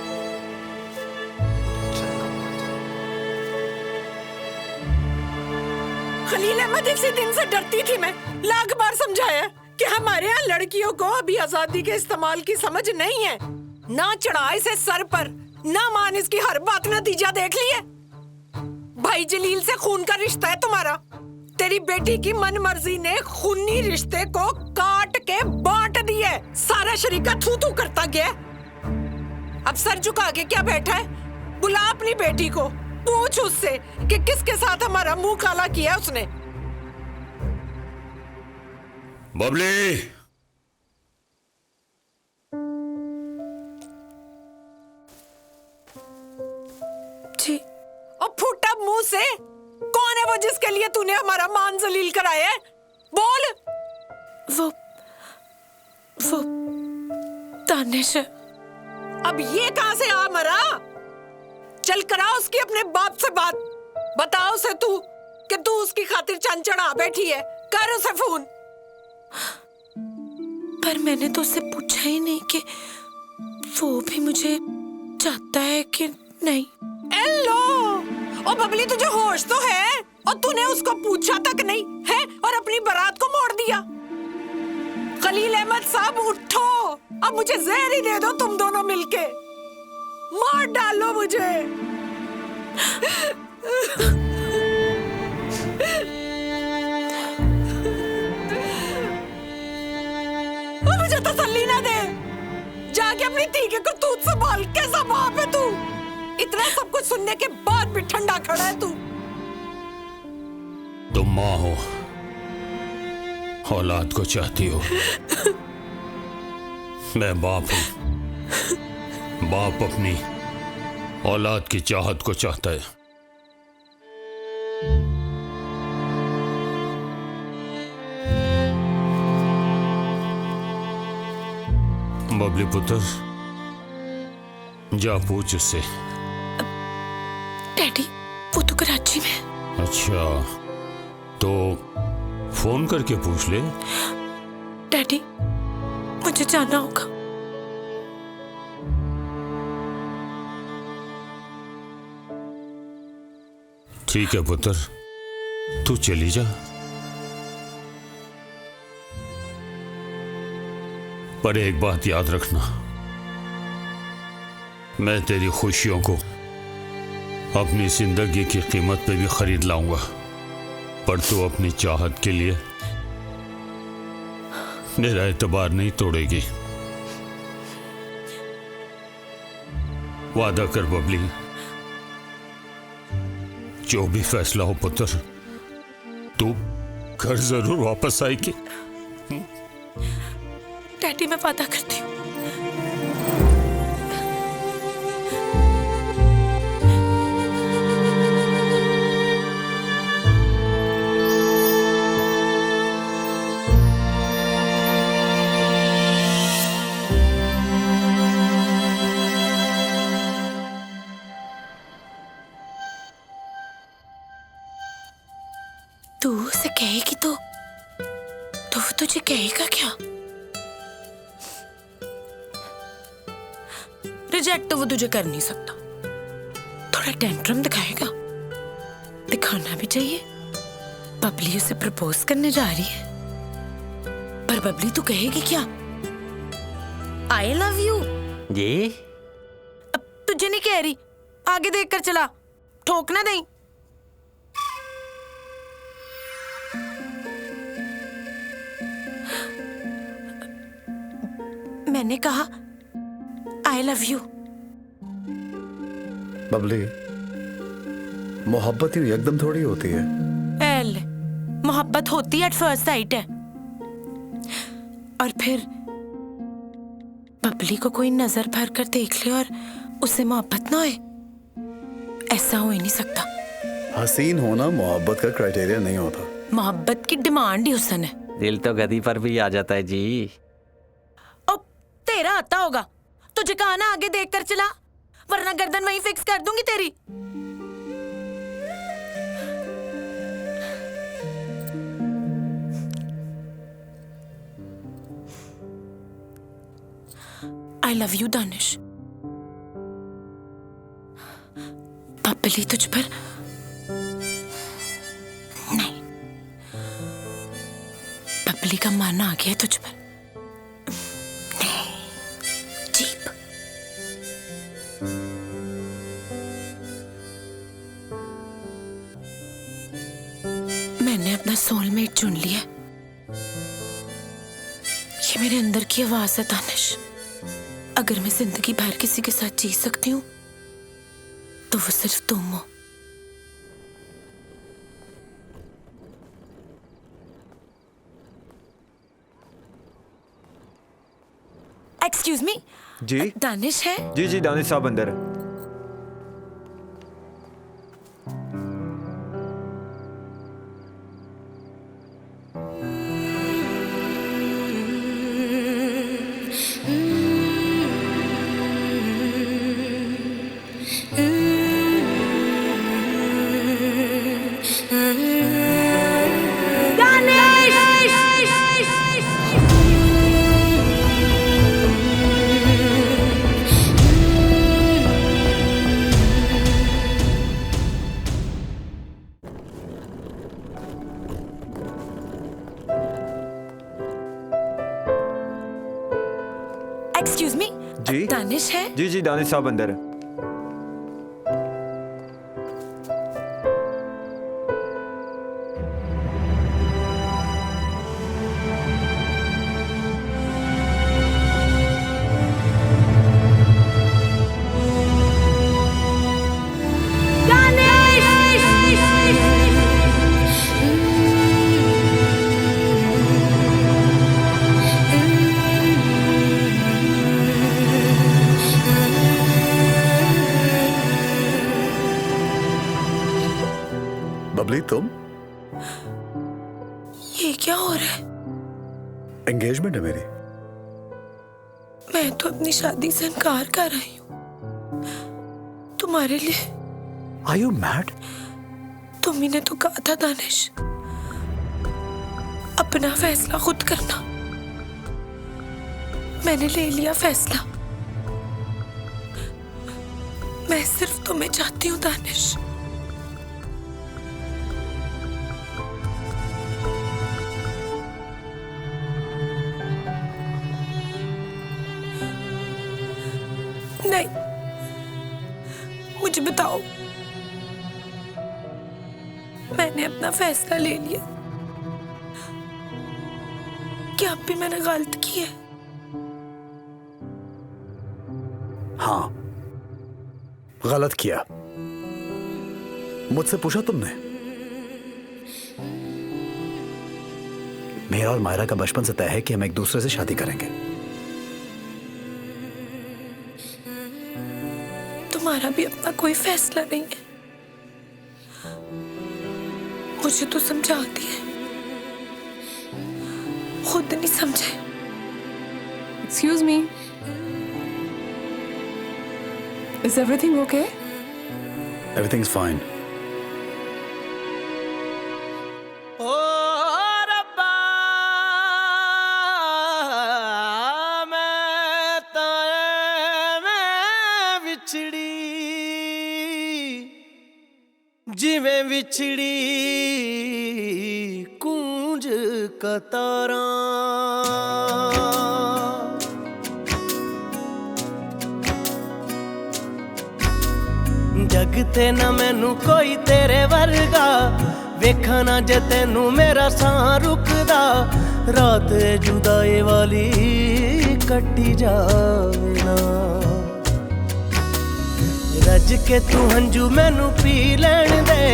खलील अहमद, इसी दिन से डरती थी मैं। लाख बार समझाया कि हमारे यहाँ लड़कियों को अभी आजादी के इस्तेमाल की समझ नहीं है। ना चढ़ा इसे सर पर, ना मान इसकी हर बात। नतीजा देख लिए। भाई जलील से खून का रिश्ता है तुम्हारा। तेरी बेटी की मन मर्जी ने खूनी रिश्ते को काट के बांट दिया। सारा शरीका थू थू करता गया। अब सर झुका के क्या बैठा है? बुला अपनी बेटी को, पूछ उससे कि किसके साथ हमारा मुंह काला किया उसने। बबली, जी। और फूटा मुंह से, कौन है वो जिसके लिए तूने हमारा मान जलील कराया है? बोल। वो दानिश। अब ये कहां से आ मरा? चल करा उसकी अपने बाप से बात। बताओ उसे तू कि तू उसकी खातिर चंद चढ़ा बैठी है। कर उसे फोन। पर मैंने तो उससे पूछा ही नहीं कि वो भी मुझे चाहता है कि नहीं। एलो, ओ बबली, तुझे होश तो है? और तूने उसको पूछा तक नहीं है और अपनी बारात को मोड़ दिया। दिया। खलील अहमद साहब उठो, अब मुझे जहर ही दे दो तुम दोनों मिलके, मार डालो मुझे। मुझे तसल्ली ना दे, जाके अपनी धी के करतूत संभाल। कैसा बाप है तू, इतना सब कुछ सुनने के बाद भी ठंडा खड़ा है तू। तुम माँ हो, औलाद को चाहती हो, मैं बाप हूं। बाप अपनी औलाद की चाहत को चाहता है। बबली पुत्र, जा पूछ उससे। डैडी, वो तो कराची में। अच्छा, तो फोन करके पूछ ले। डैडी, मुझे जाना होगा। ठीक है पुत्र, तू चली जा, पर एक बात याद रखना, मैं तेरी खुशियों को अपनी जिंदगी की कीमत पे भी खरीद लाऊंगा, पर तू अपनी चाहत के लिए मेरा एतबार नहीं तोड़ेगी। वादा कर बबली, जो भी फैसला हो पुत्र, तू घर जरूर वापस आएगी। डैडी, मैं वादा करती हूँ। तू उसे कहेगी तो वो तुझे कहेगा क्या? रिजेक्ट तो वो तुझे कर नहीं सकता, थोड़ा टेंट्रम दिखाएगा, दिखाना भी चाहिए। बबली उसे प्रपोज करने जा रही है, पर बबली तू कहेगी क्या? I love you. जी? अब तुझे नहीं कह रही, आगे देख कर चला, ठोक ना दें। मैंने कहा आई लव यू। बबली, मोहब्बत ही एकदम थोड़ी होती है। एल, मोहब्बत होती एट फर्स्ट साइट है, और फिर बबली को कोई नजर भर कर देख ले और उसे मोहब्बत ना होए, ऐसा हो ही नहीं सकता। हसीन होना मोहब्बत का क्राइटेरिया नहीं होता। मोहब्बत की डिमांड ही हुस्न है। दिल तो गदी पर भी आ जाता है जी। तेरा आता होगा, तुझे कहा ना आगे देख कर चला, वरना गर्दन वहीं फिक्स कर दूंगी तेरी। आई लव यू दानिश। बबली तुझ पर नहीं, बबली का मन आ गया तुझ पर। मैंने अपना सोलमेट चुन लिया। ये मेरे अंदर की आवाज है दानिश। अगर मैं जिंदगी भर किसी के साथ जी सकती हूँ तो वो सिर्फ तुम हो। एक्सक्यूज मी, जी दानिश है? जी जी, दानिश साहब अंदर है। एक्सक्यूज मी, जी दानिश है? जी जी दानिश साहब अंदर है। बबली तुम? ये क्या हो रहा है? एंगेजमेंट है मेरी। मैं तो अपनी शादी से इनकार कर रही हूँ तुम्हारे लिए। Are you mad? तुम ही ने तो कहा था दानिश, अपना फैसला खुद करना। मैंने ले लिया फैसला। मैं सिर्फ तुम्हें चाहती हूँ दानिश। नहीं, मुझे बताओ, मैंने अपना फैसला ले लिया। क्या अब भी मैंने गलत की है? हाँ, गलत किया। मुझसे पूछा तुमने? मेरा और मायरा का बचपन से तय है कि हम एक दूसरे से शादी करेंगे। तुम्हारा भी अपना कोई फैसला नहीं है। मुझे तो समझाती है, खुद नहीं समझे। Excuse me. Is everything okay? Everything's fine. जिवें विछड़ी कूंज कतारा, जग ते ना मैनू कोई तेरे वर्गा, वेखा ना जे तेनू मेरा साह रुकदा, रात जुदाई वाली कट्टी जावे ना। रज के तू हंजू मैनू पी लैण दे,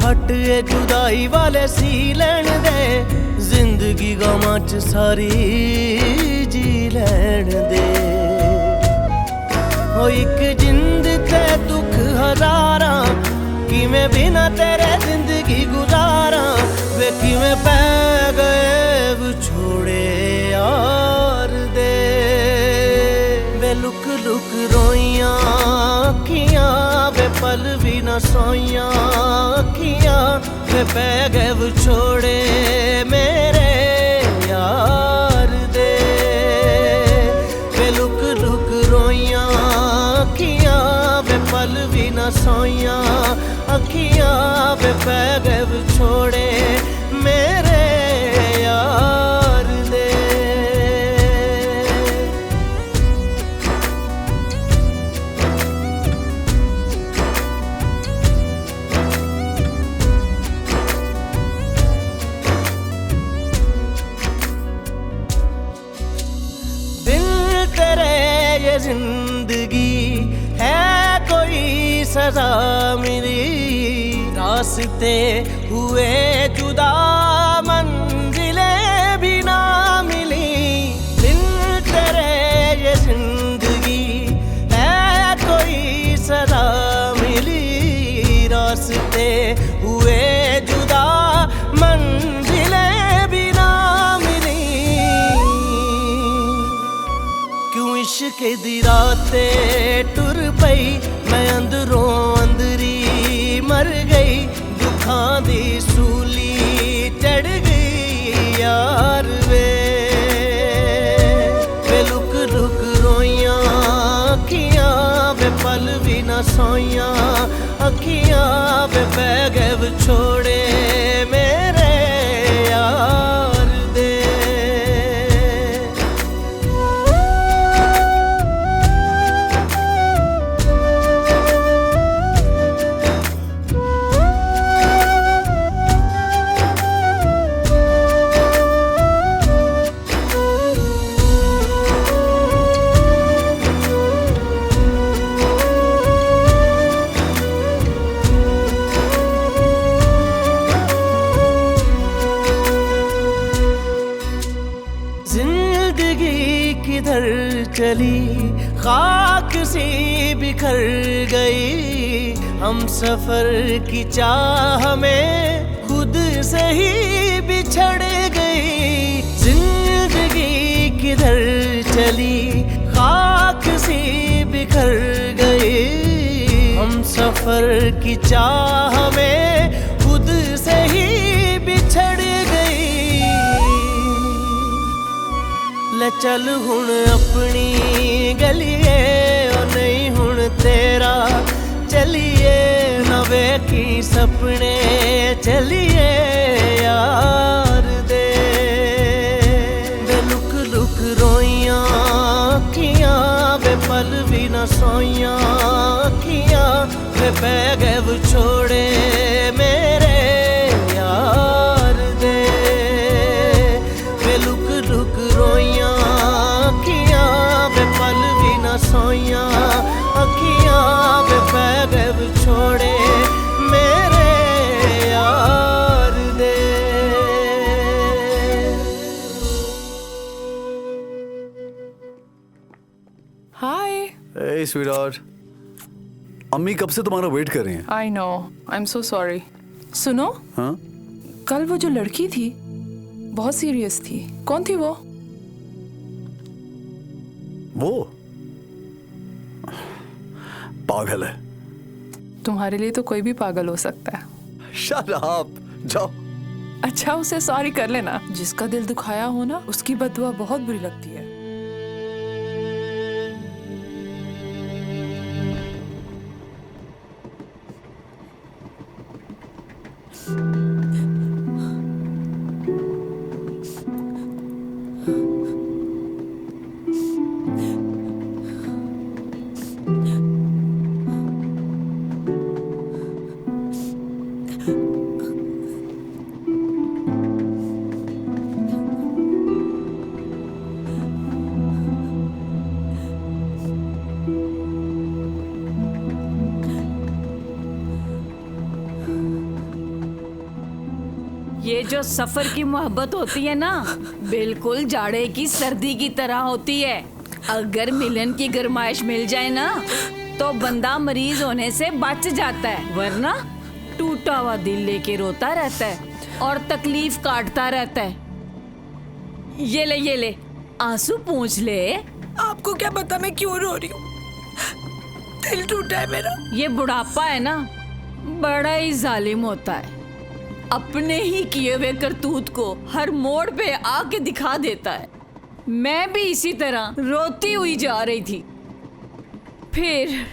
फट ए जुदाई वाले सी लैण दे, जिंदगी गमां च सारी जी लैण दे। हो एक जिंद ते दुख हजारा, किवें बिना तेरे जिंदगी गुजारा, वे किवें पै गए विछोड़े यार दे। वे लुक लुक रोइयां अखियां, वे पल भी न सोइयां अखियां, वे पै गए विछोड़े मेरे यार दे। वे लुक लुक रोइयां अखियां, वे पल भी न सोइयां अखियां, वे पै गए विछोड़े मेरे यार दे। जिंदगी है कोई सजा मिली, रास्ते हुए जुदा मंजिलें भी ना मिली। दिल तेरे ये जिंदगी है कोई सजा मिली, रास्ते हुए जुदा मंजिलें भी ना मिली। क्यों इश्क दी राते टुर पई, मैं अंदरों अंदरी मर गई, दुखां दी सूली चढ़ गई यार वे। वे लुक लुक रोइयां अखियां, वे पल भी न सोइयां अखियां, वे पै गए विछोड़े मेरे यार दे। चली खाक सी बिखर गई, हम सफर की चाह में खुद से ही बिछड़ गई। जिंदगी किधर चली खाक सी बिखर गई, हम सफर की चाह में खुद से ही बिछड़ गई। ले चल हुण अपनी गलिए ओ नहीं हुण तेरा चलिए, नवे की सपने चलिए यार दे। लुक लुक रोइयां अखियां वे पल भी न सोइयां अखियां, वे बह गए वो छोड़े मेरे यार दे। वे लुक लुक रोइयां अखियां वे पल भी न सोइयां अखियां, वे बह गए वो छोड़े मेरे यार दे। हाय। Hey sweetheart, अम्मी कब से तुम्हारा वेट कर रही हैं। I know, I am so sorry. सुनो, हाँ? कल वो जो लड़की थी बहुत सीरियस थी, कौन थी वो? वो पागल है। तुम्हारे लिए तो कोई भी पागल हो सकता है। Shut up, जाओ। अच्छा, उसे सॉरी कर लेना। जिसका दिल दुखाया हो ना, उसकी बददुआ बहुत बुरी लगती है। ये जो सफर की मोहब्बत होती है ना, बिल्कुल जाड़े की सर्दी की तरह होती है। अगर मिलन की गरमाइश मिल जाए ना, तो बंदा मरीज होने से बच जाता है, वरना टूटा हुआ दिल लेके रोता रहता है और तकलीफ काटता रहता है। ये ले आंसू पूंछ ले। आपको क्या पता मैं क्यों रो रही हूँ? दिल टूटा है मेरा। ये बुढ़ापा है ना, बड़ा ही जालिम होता है। अपने ही किए हुए करतूत को हर मोड़ पे आके दिखा देता है। मैं भी इसी तरह रोती हुई जा रही थी, फिर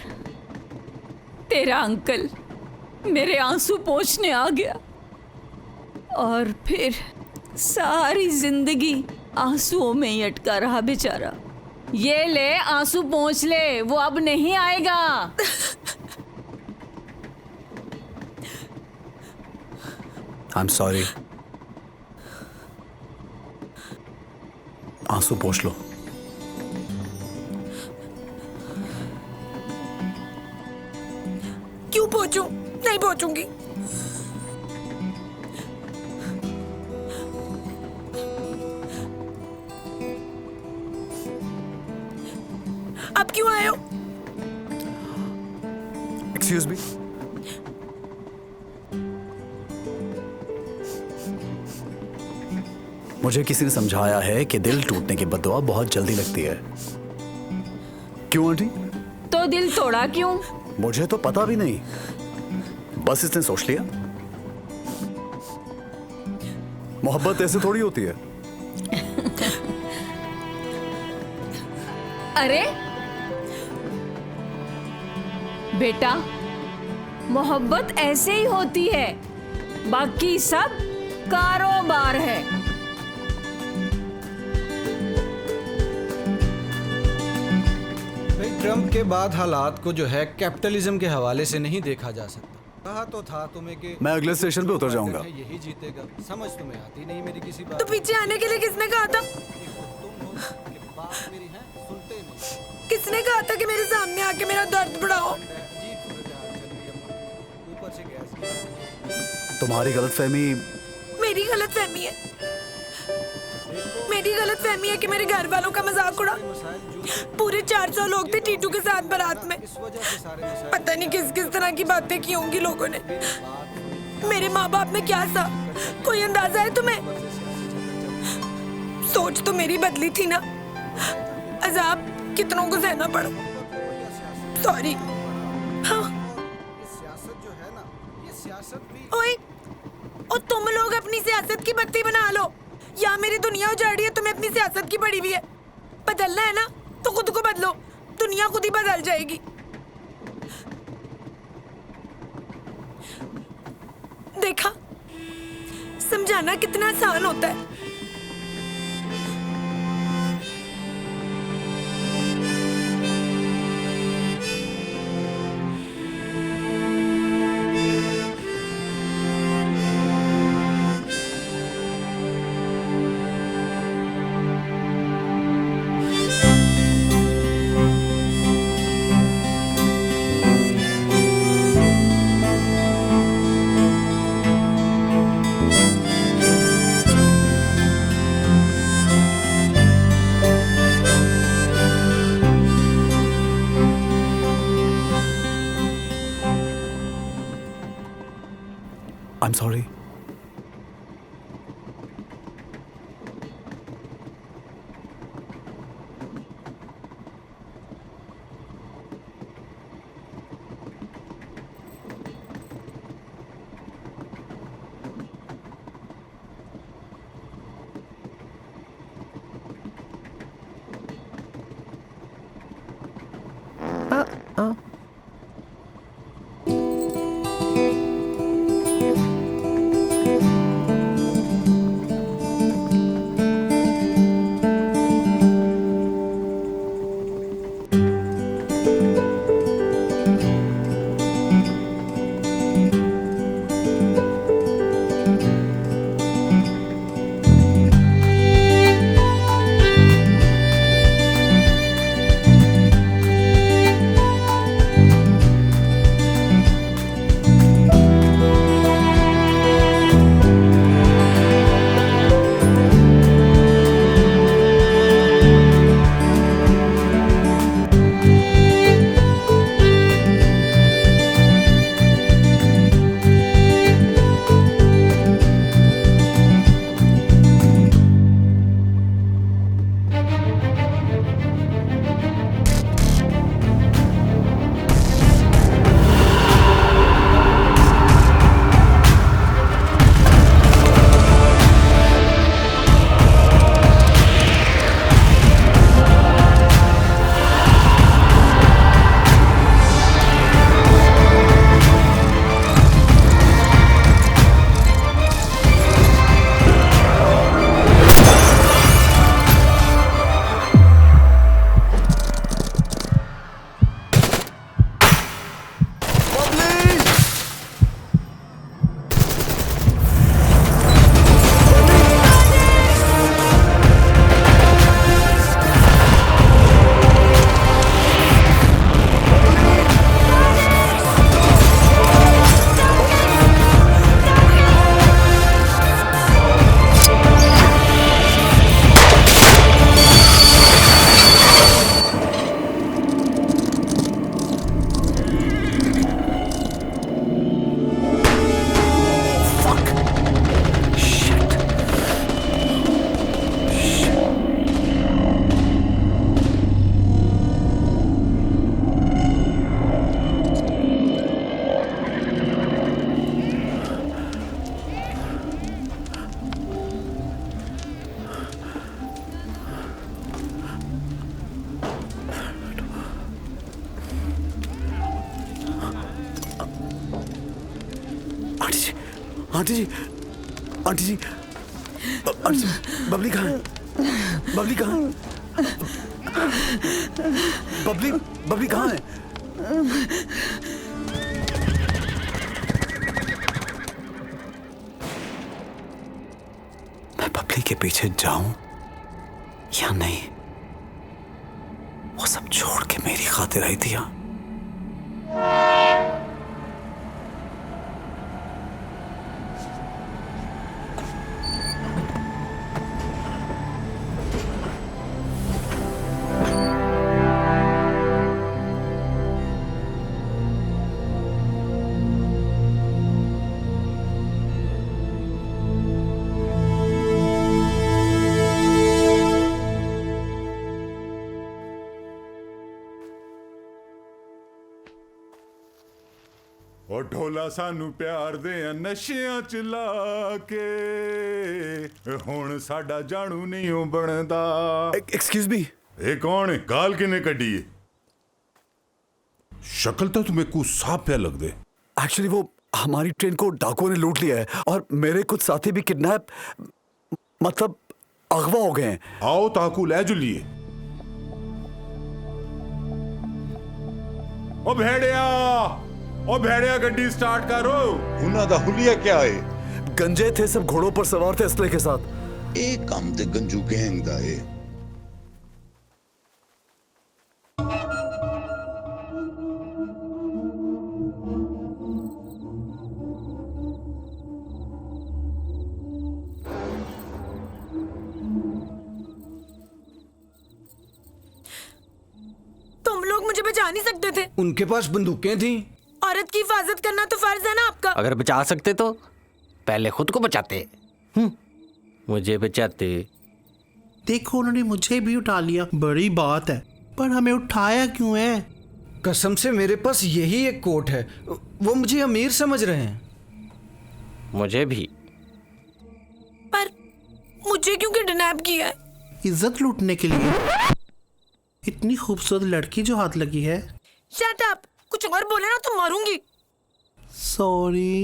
तेरा अंकल मेरे आंसू पोंछने आ गया और फिर सारी जिंदगी आंसुओं में ही अटका रहा बेचारा। ये ले आंसू पोंछ ले, वो अब नहीं आएगा। I'm sorry. आंसू पोंछ लो। क्यों पोंछूं? नहीं पोंछूंगी। आप क्यों आए हो? Excuse me. मुझे किसी ने समझाया है कि दिल टूटने की बददुआ बहुत जल्दी लगती है। क्यों आंटी? तो दिल तोड़ा क्यों? मुझे तो पता भी नहीं, बस इसने सोच लिया। मोहब्बत ऐसे थोड़ी होती है। अरे बेटा, मोहब्बत ऐसे ही होती है, बाकी सब कारोबार है। ट्रम्प के बाद हालात को जो है कैपिटलिज्म के हवाले से नहीं देखा जा सकता। कहा तो था तुम्हें कि मैं अगले स्टेशन पे उतर जाऊंगा। यही जीतेगा। समझ तुम्हें आती नहीं मेरी किसी बात। तो पीछे आने के लिए किसने कहा था? किसने कहा था कि मेरे सामने आके मेरा दर्द बढ़ाओ? तुम्हारी गलतफहमी मेरी गलतफहमी है। मेरी गलतफहमी है कि मेरे घर वालों का मजाक उड़ा। पूरे 400 लोग थे टीटू के साथ बारात में। पता नहीं किस किस तरह की बातें की होंगी लोगों ने। मेरे माँ बाप में क्या था, कोई अंदाजा है तुम्हें? सोच तो मेरी बदली थी ना, अजाब कितनों को सहना पड़ा। सॉरी। हाँ। ओए, और तुम लोग अपनी सियासत की बत्ती बना लो, या मेरी दुनिया उजाड़ी है तुम्हें अपनी सियासत की पड़ी हुई है। बदलना है ना तो खुद को बदलो, दुनिया खुद ही बदल जाएगी। देखा, समझाना कितना आसान होता है। I'm sorry. Aunty ji, aunty ji, aunty ji, Babli कहाँ है? बबली कहाँ है? बबली, बबली कहाँ है? मैं बबली के पीछे जाऊं या नहीं? वो सब छोड़ के मेरी खातिर आई थी। ਉਹ ਢੋਲਾ ਸਾਨੂੰ ਪਿਆਰ ਦੇ ਨਸ਼ਿਆਂ ਚ ਲਾ ਕੇ ਹੁਣ ਸਾਡਾ ਜਾਣੂ ਨਹੀਂ ਉਹ ਬਣਦਾ। एक्सक्यूज मी, ਇਹ ਕੌਣ ਹੈ? ਗਾਲ ਕਿਨੇ ਕੱਢੀ ਹੈ? शक्ल तो तुम्हें कुछ साफ पे लग दे। एक्चुअली वो हमारी ट्रेन को डाकुओं ने लूट लिया है और मेरे कुछ साथी भी किडनैप मतलब अगवा हो गए हैं। आओ ताकू ले जुलिए। ओ भेड़िया गड्डी स्टार्ट करो। उन्हों दा हुलिया क्या है? गंजे थे, सब घोड़ों पर सवार थे असले के साथ। एक काम ते गंजू गैंग दा है। तुम लोग मुझे बचा नहीं सकते थे। उनके पास बंदूकें थी। औरत की हिफाजत करना तो फर्ज है ना आपका। अगर बचा सकते तो पहले खुद को बचाते, मुझे बचाते। देखो उन्होंने मुझे भी उठा लिया, बड़ी बात है, पर हमें उठाया क्यों है? कसम से मेरे पास यही एक कोट है, वो मुझे अमीर समझ रहे हैं। मुझे भी। पर मुझे क्यों किडनैप किया है? इज्जत लूटने के लिए। इतनी खूबसूरत लड़की जो हाथ लगी है। शट अप, कुछ और बोले ना तो मारूंगी। सॉरी।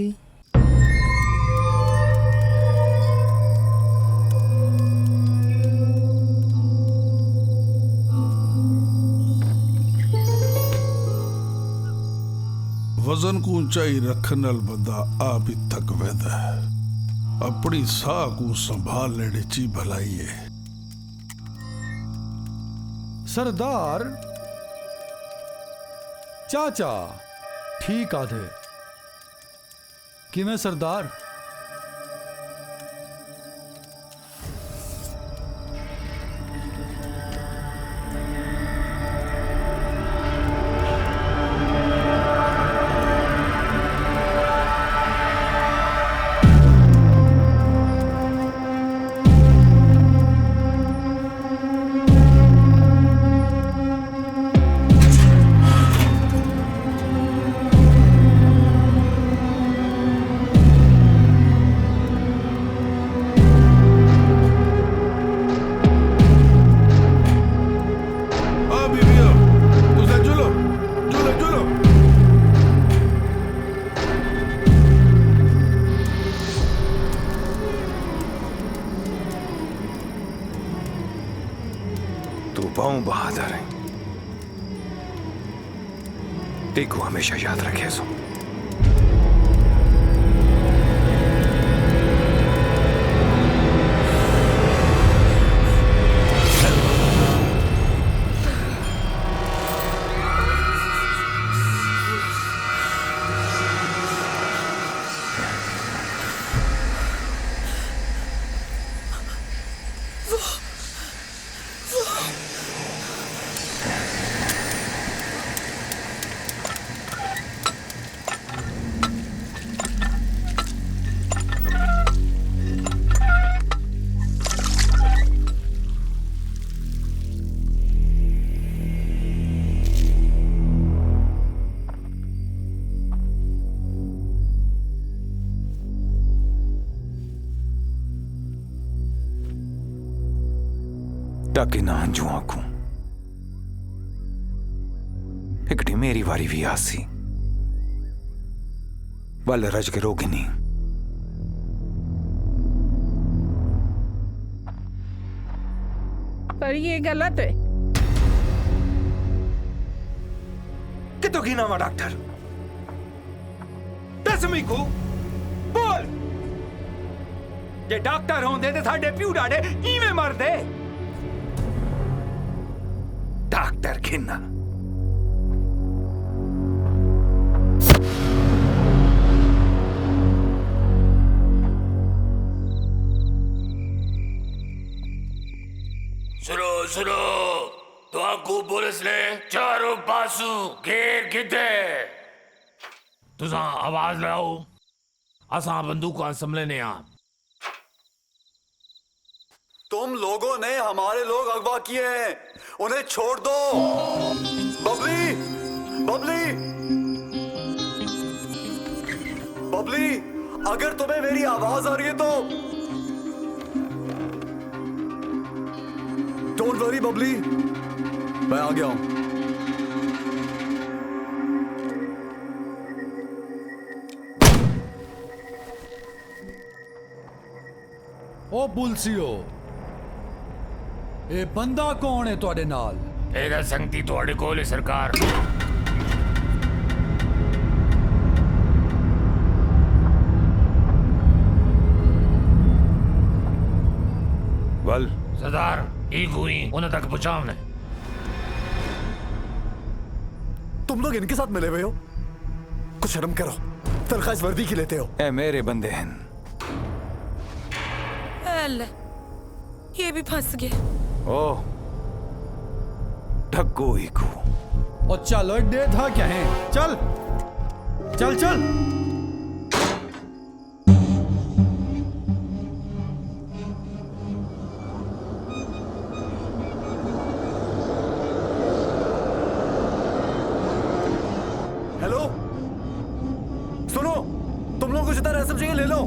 वजन को ऊंचाई रखने वाला बंदा आप ही थक वैदा है। अपनी साह को संभाल लेने ची भलाई है। सरदार चाचा ठीक आधे किवें सरदार? बहादुर है, देखो हमेशा याद रखे सो। ताकि ना हंजू आंखू एकड़ी मेरी वारी भी आसी वल रज के रोगिनी। पर ये गलत है। कितो की नाम डॉक्टर दसवीं को बोल जे डॉक्टर होंदे ते साडे प्यू डाडे इवें मरदे। डॉक्टर खिन्ना सुनो सुनो, तो आपको पुलिस ने चारों पासू घेर किते तुसा आवाज लाओ, असा बंदूक संभलने आ। तुम लोगों ने हमारे लोग अगवा किए हैं, उन्हें छोड़ दो। बबली बबली बबली, अगर तुम्हें मेरी आवाज आ रही है तो डोंट वरी बबली, मैं आ गया हूं। ओ पुलसियो, ये बंदा कौन है तुहाडे नाल? ਇਹਦਾ ਸੰਗਤੀ ਤੁਹਾਡੇ ਕੋਲ ਹੈ ਸਰਕਾਰ। वल सरदार एक हुई उन्हें तक पहुंचाओ। तुम लोग इनके साथ मिले हुए हो? कुछ शर्म करो, तनख्वाह इस वर्दी की लेते हो। ए मेरे बंदे हैं। ये भी फंस गए। ओ ढक्को ही को। और चलो डे था क्या है? चल चल चल। हेलो, सुनो, तुम लोगों को जितना रसम चाहिए ले लो।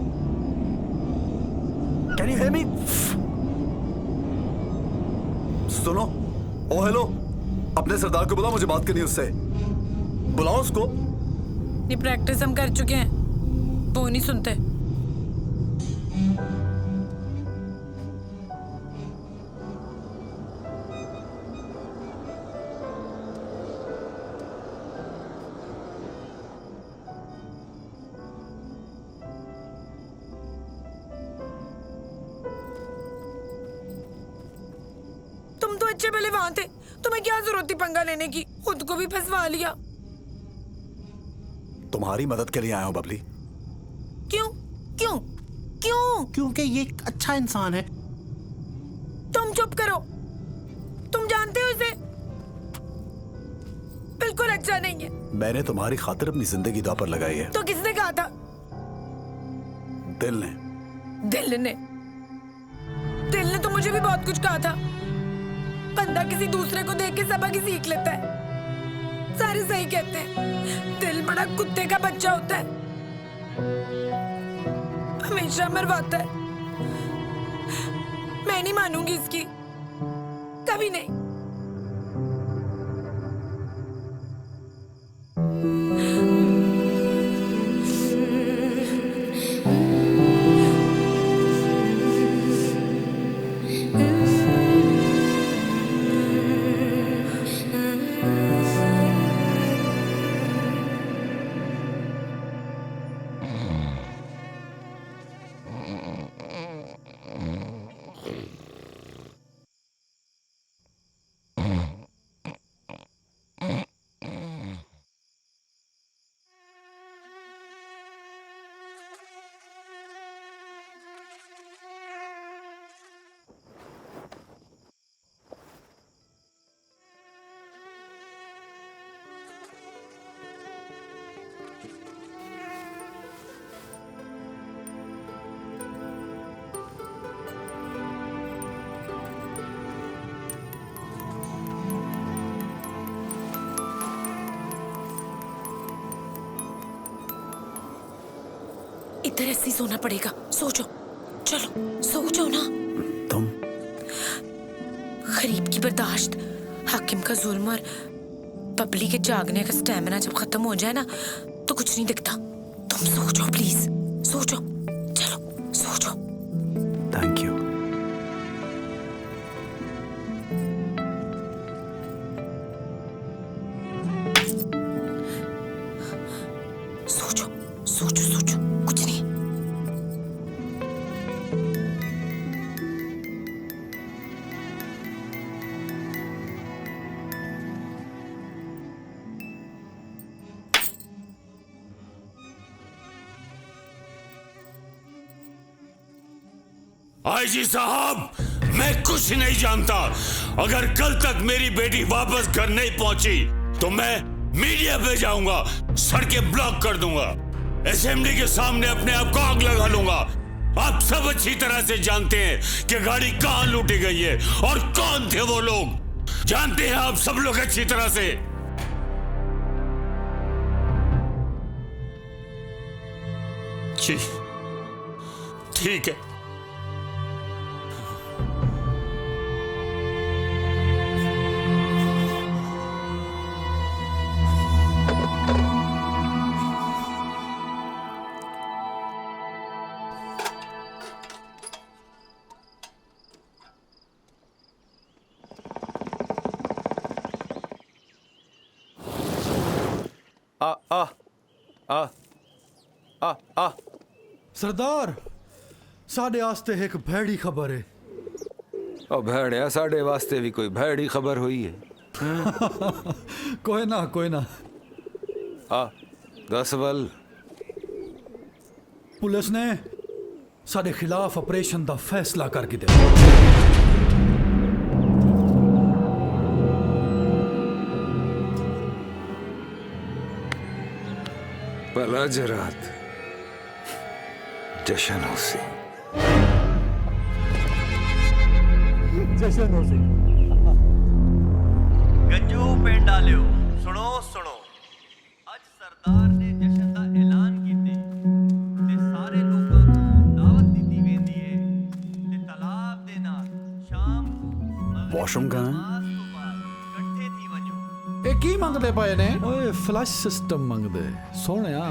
Can you hear me? सुनो, ओ हेलो, अपने सरदार को बुलाओ, मुझे बात करनी है उससे। बुलाओ उसको। ये प्रैक्टिस हम कर चुके हैं, वो नहीं सुनते। तुम तो अच्छे भले वहां थे, तुम्हें क्या जरूरत थी पंगा लेने की? खुद को भी फंसवा लिया। तुम्हारी मदद के लिए आया हूं बबली। क्यों क्यों क्यों? क्योंकि ये एक अच्छा इंसान है। तुम चुप करो, तुम जानते हो इसे बिल्कुल अच्छा नहीं है। मैंने तुम्हारी खातिर अपनी जिंदगी दांव पर लगाई है। तो किसने कहा था? दिल ने। दिल ने? दिल ने तो मुझे भी बहुत कुछ कहा था। बंदा किसी दूसरे को देख के सबक ही सीख लेता है। सारे सही कहते हैं, दिल बड़ा कुत्ते का बच्चा होता है, हमेशा मरवाता है। मैं नहीं मानूंगी इसकी, कभी नहीं। इधर ऐसे ही सोना पड़ेगा। सो जाओ, चलो सो जाओ ना। तुम गरीब की बर्दाश्त, हाकिम का जुल्म और बबली के जागने का स्टैमिना जब खत्म हो जाए ना तो कुछ नहीं दिखता। तुम सो जाओ प्लीज, सो जाओ, चलो सो जाओ। Thank you. सो जाओ, सो जाओ, सो जाओ, कुछ नहीं। आईजी साहब, मैं कुछ नहीं जानता। अगर कल तक मेरी बेटी वापस घर नहीं पहुंची तो मैं मीडिया पे जाऊंगा, सड़कें ब्लॉक कर दूंगा, असेंबली के सामने अपने आप को आग लगा लूंगा। आप सब अच्छी तरह से जानते हैं कि गाड़ी कहां लूटी गई है और कौन थे वो लोग। जानते हैं आप सब लोग अच्छी तरह से। जी ठीक है। सरदार साढ़े आस्ते एक भैड़ी खबर है। और भैड़िया साढ़े वास्ते भी कोई भैड़ी खबर हुई है। कोई ना दस वल पुलिस ने साढ़े खिलाफ ऑपरेशन का फैसला करके दे। भला जरात जशन हो सी जशन हो सी गंजू पिंड आलियो सुनो सुनो अज सरदार ने जशन का ऐलान कीते ते सारे लोकां को दावत दी वेंदी है ते तालाब दे नाल शाम वॉशरूम कहाँ है? ਇਹ ਕੀ ਮੰਗਦੇ ਪਏ ਨੇ? ਓਏ ਫਲਸ਼ ਸਿਸਟਮ ਮੰਗਦੇ ਸੋਹਣਿਆ।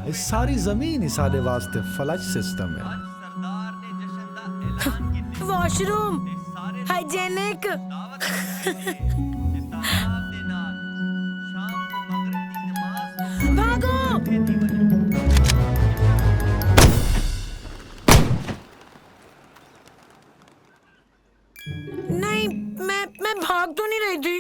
ਇਹ ਸਾਰੀ ਜ਼ਮੀਨ ਹੀ ਸਾਡੇ ਵਾਸਤੇ ਫਲਸ਼ ਸਿਸਟਮ ਹੈ। वॉशरूम हाइजेनिक भागो। नहीं मैं भाग तो नहीं रही थी।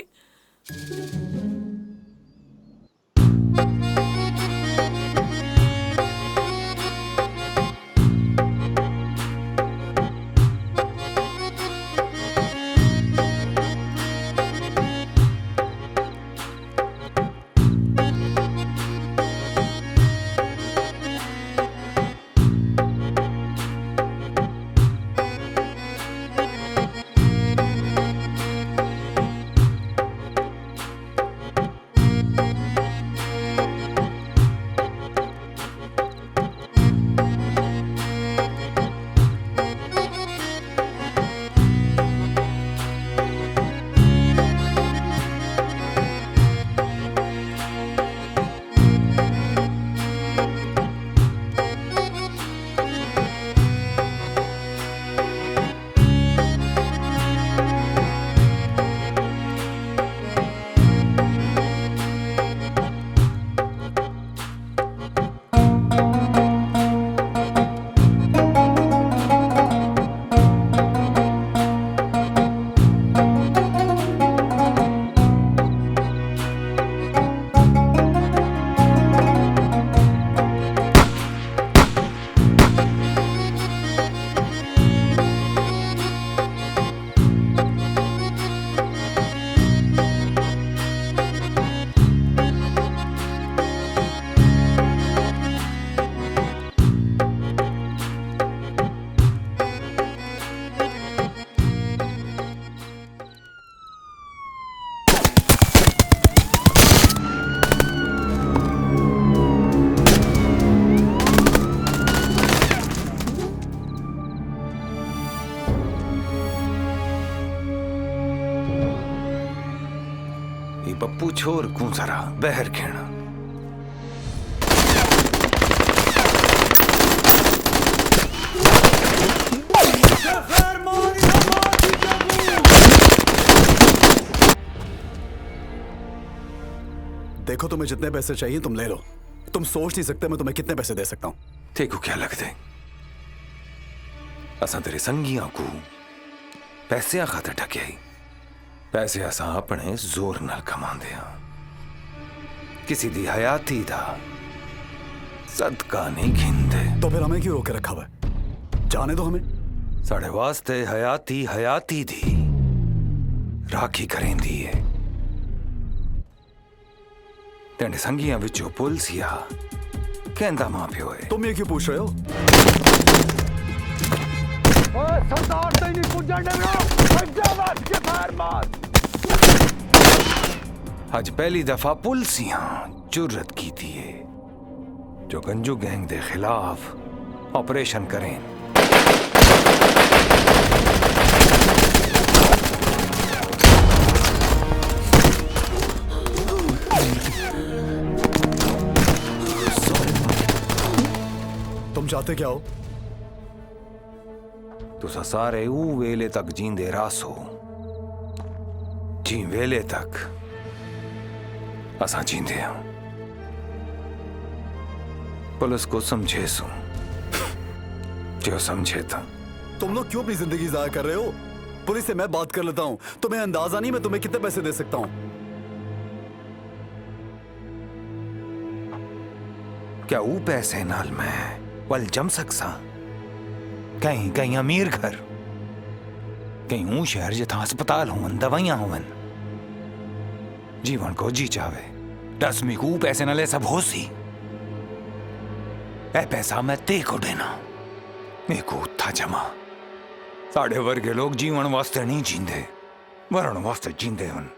पप्पू छोर कूं जरा बहर खेना। देखो तुम्हें जितने पैसे चाहिए तुम ले लो। तुम सोच नहीं सकते मैं तुम्हें कितने पैसे दे सकता हूं। देखो क्या लगते असा तेरे संगियां को पैसे खातर ठके पैसे असा अपने जोर नाल कमांदे हां। किसी दी हयाती दा सदका नहीं खिंदे। तो फिर हमें क्यों रोके रखा हुआ है? जाने दो हमें। साढ़े वास्ते हयाती हयाती दी राखी करेंदी है। तेरे संगियां विचों पुलसिया कहंदा मां प्यो है। तुम ये क्यों पूछ रहे हो? सरदार से नहीं पूछा के फायर मार। आज पहली दफा पुलसियां जुर्रत की थी जो गंजू गैंग दे खिलाफ ऑपरेशन करें। तुम चाहते क्या हो? तुसा सारे ऊ वेले तक जींदे रासो, जी वेले तक असा जींदे हैं। पुलिस को समझे सो जो समझे था। तुम लोग क्यों अपनी जिंदगी जाया कर रहे हो? पुलिस से मैं बात कर लेता हूं। तुम्हें अंदाजा नहीं मैं तुम्हें कितने पैसे दे सकता हूं। क्या ऊ पैसे नाल मैं वल जम सकसा? कहीं कहीं अमीर घर, कहीं ऊ शहर जिथा अस्पताल होवन, दवाइयां होवन, जीवन को जी चावे। दसवीं को पैसे नाले सब हो सी। ए पैसा मैं ते को देना, मेरे को था जमा। साढ़े वर्गे लोग जीवन वास्ते नहीं जींदे, मरण वास्ते जींदे हन।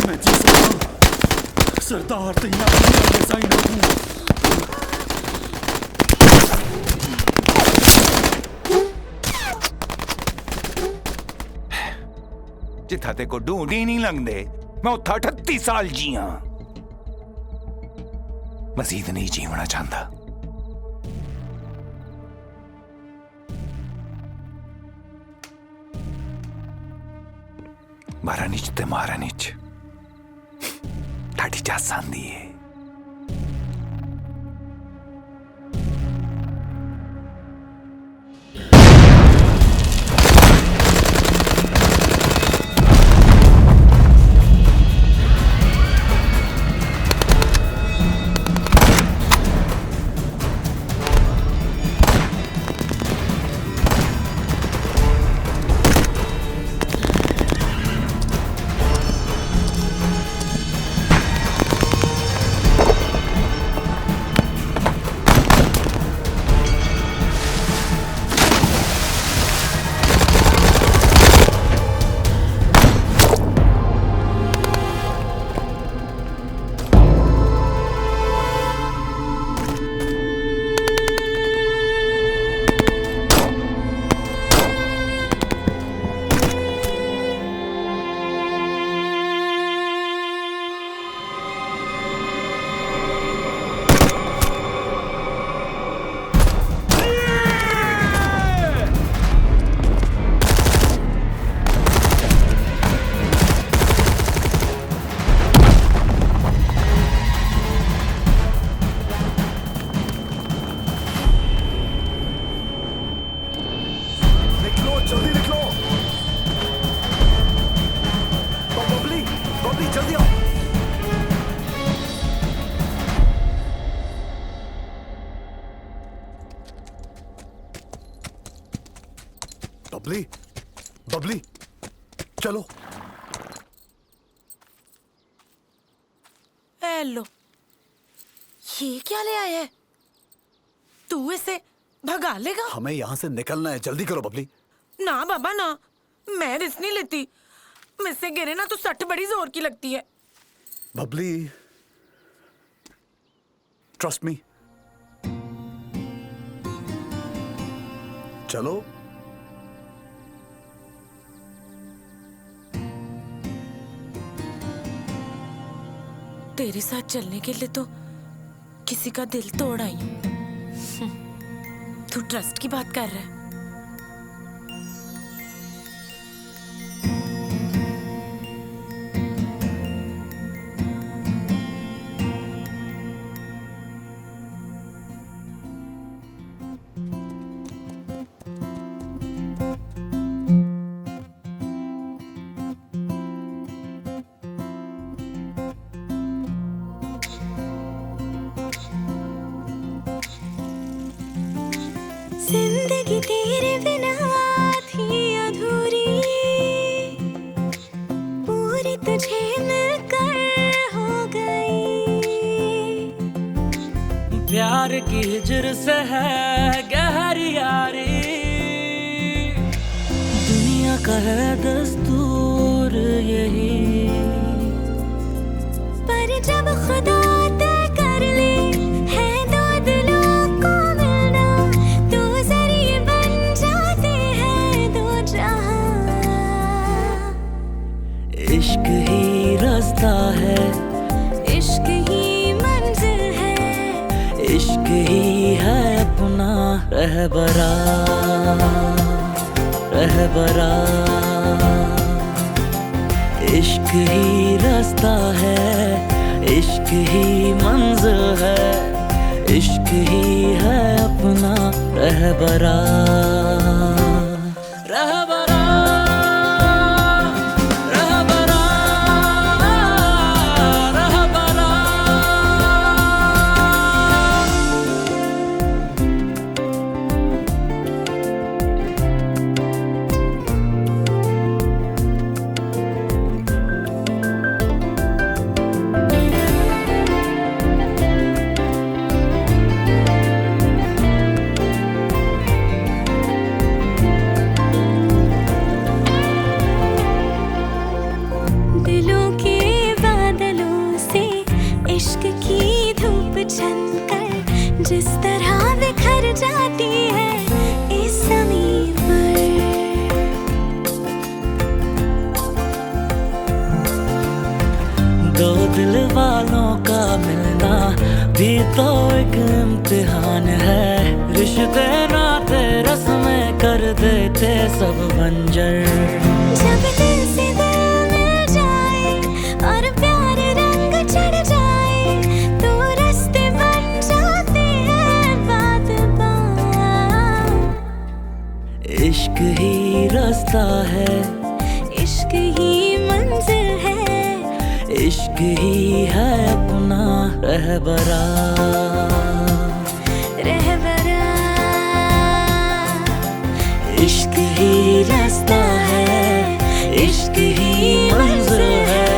मैं जी सकता सरदार तैयार साइन रखूं। जिथा ते को ढूंढ ही नहीं लगदे, मैं उथा 38 साल जिया। मजीद नहीं जीवना चाहता। मारा नीच ते मारा नीच ठाठी जा सांदी है। बबली, बबली, चलो। लो, ये क्या ले आया है? तू इसे भगा लेगा? हमें यहाँ से निकलना है, जल्दी करो बबली। ना बाबा ना, मैं रिस्क नहीं लेती। मुझसे गिरे ना तो सट बड़ी जोर की लगती है। Babli, trust me. चलो। तेरे साथ चलने के लिए तो किसी का दिल तोड़ आई हूं। तू ट्रस्ट की बात कर रहा है? जिंदगी तेरे बिना थी अधूरी, पूरी तुझे मिलकर हो गई। प्यार की हिजर से है गहरी यारी, दुनिया का है दस्तूर यही। पर जब खुदा तय कर ले है रहबरा रहबरा। इश्क ही रास्ता है, इश्क ही मंजिल है, इश्क ही है अपना रहबरा रहबरा रहबरा रहबरा। दिलों के बादलों से इश्क की धूप छनकर जिस तरह बिखर जाती है इस ज़मीन पर। दो दिल वालों का मिलना भी तो एक इम्तिहान है। रिश्ते नाते रस्में कर देते सब बंजर। जब दिल से दिल मिल जाए और प्यार रंग चढ़ जाए तो रास्ते बन जाते हैं बात बात। इश्क ही रास्ता है, इश्क ही मंजिल है, इश्क ही है अपना रहबरा रहबरा। इश्क ही रास्ता है, इश्क ही मंजिल है,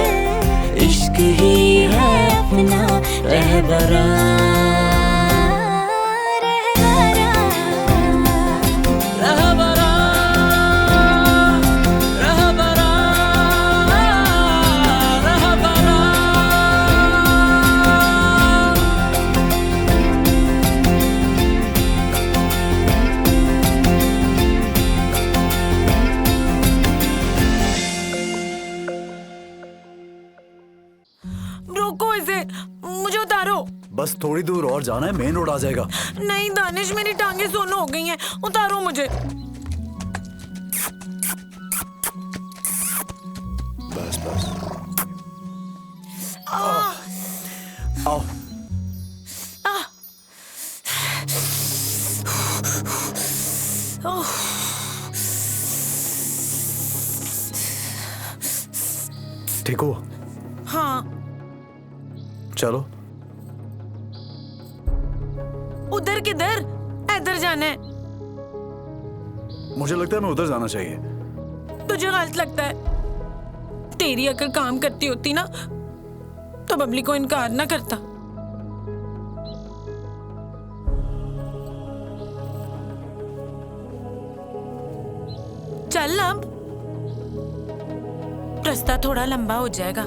इश्क ही है अपना रहबरा रहबरा रहबरा रहबरा। रोको इसे, मुझे उतारो। बस थोड़ी दूर और जाना है, मेन रोड आ जाएगा। नहीं दानिश, मेरी टांगे सोनो हो गई हैं, उतारो मुझे। बस बस आ, आओ। आ, ओह, ठीक हो? हाँ, चलो। उधर किधर? इधर जाना है। मुझे लगता है मैं उधर जाना चाहिए। तुझे गलत लगता है। तेरी अगर काम करती होती ना तो बबली को इनकार ना करता। चल अब, रास्ता थोड़ा लंबा हो जाएगा,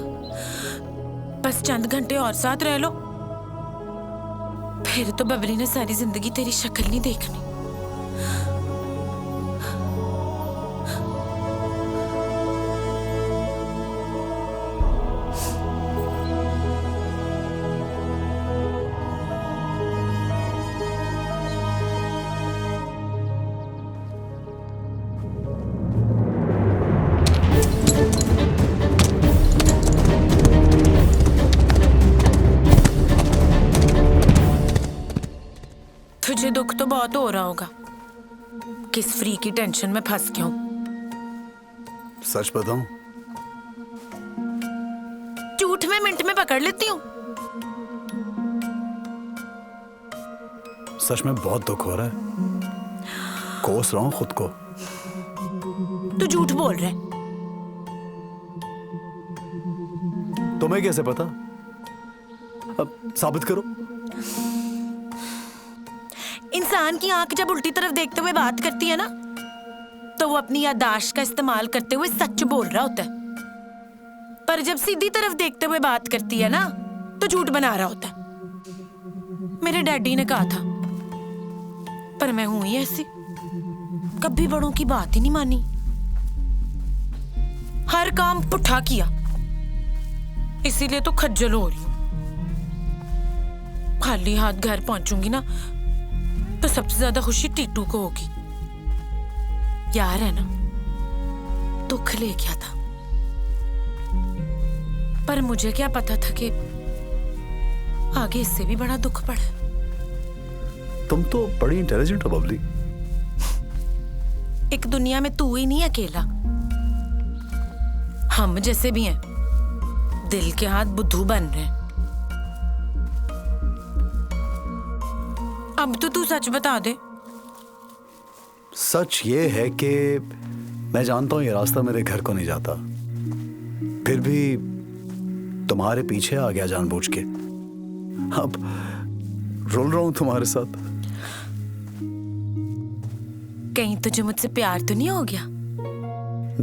बस चंद घंटे और साथ रह लो, फिर तो बबली ने सारी जिंदगी तेरी शक्ल नहीं देखनी। तुझे दुख तो बहुत हो रहा होगा, किस फ्री की टेंशन में फंस गया हूं। सच बताऊं? झूठ में मिनट में पकड़ लेती हूँ। सच में बहुत दुख हो रहा है, कोस रहा हूं खुद को। तू झूठ बोल रहा है। तुम्हें कैसे पता? अब साबित करो। इंसान की आंख जब उल्टी तरफ देखते हुए बात करती है ना, तो वो अपनी याददाश्त का इस्तेमाल करते हुए सच बोल रहा होता है, पर जब सीधी तरफ देखते हुए बात करती है ना, तो झूठ बना रहा होता है। मेरे डैडी ने कहा था, पर मैं हूं ही ऐसी, कभी बड़ों की बात ही नहीं मानी, हर काम पुठा किया, इसीलिए तो खज्जल हो रही हूं। खाली हाथ घर पहुंचूंगी ना, तो सबसे ज्यादा खुशी टीटू को होगी। यार है ना, दुख ले गया था, पर मुझे क्या पता था कि आगे इससे भी बड़ा दुख पड़ा। तुम तो बड़ी इंटेलिजेंट हो बबली। एक दुनिया में तू ही नहीं अकेला, हम जैसे भी हैं, दिल के हाथ बुद्धू बन रहे हैं। अब तो तू सच बता दे। सच ये है कि मैं जानता हूं ये रास्ता मेरे घर को नहीं जाता, फिर भी तुम्हारे पीछे आ गया जानबूझ के। अब रोल रहा हूं तुम्हारे साथ। कहीं तुझे मुझसे प्यार तो नहीं हो गया?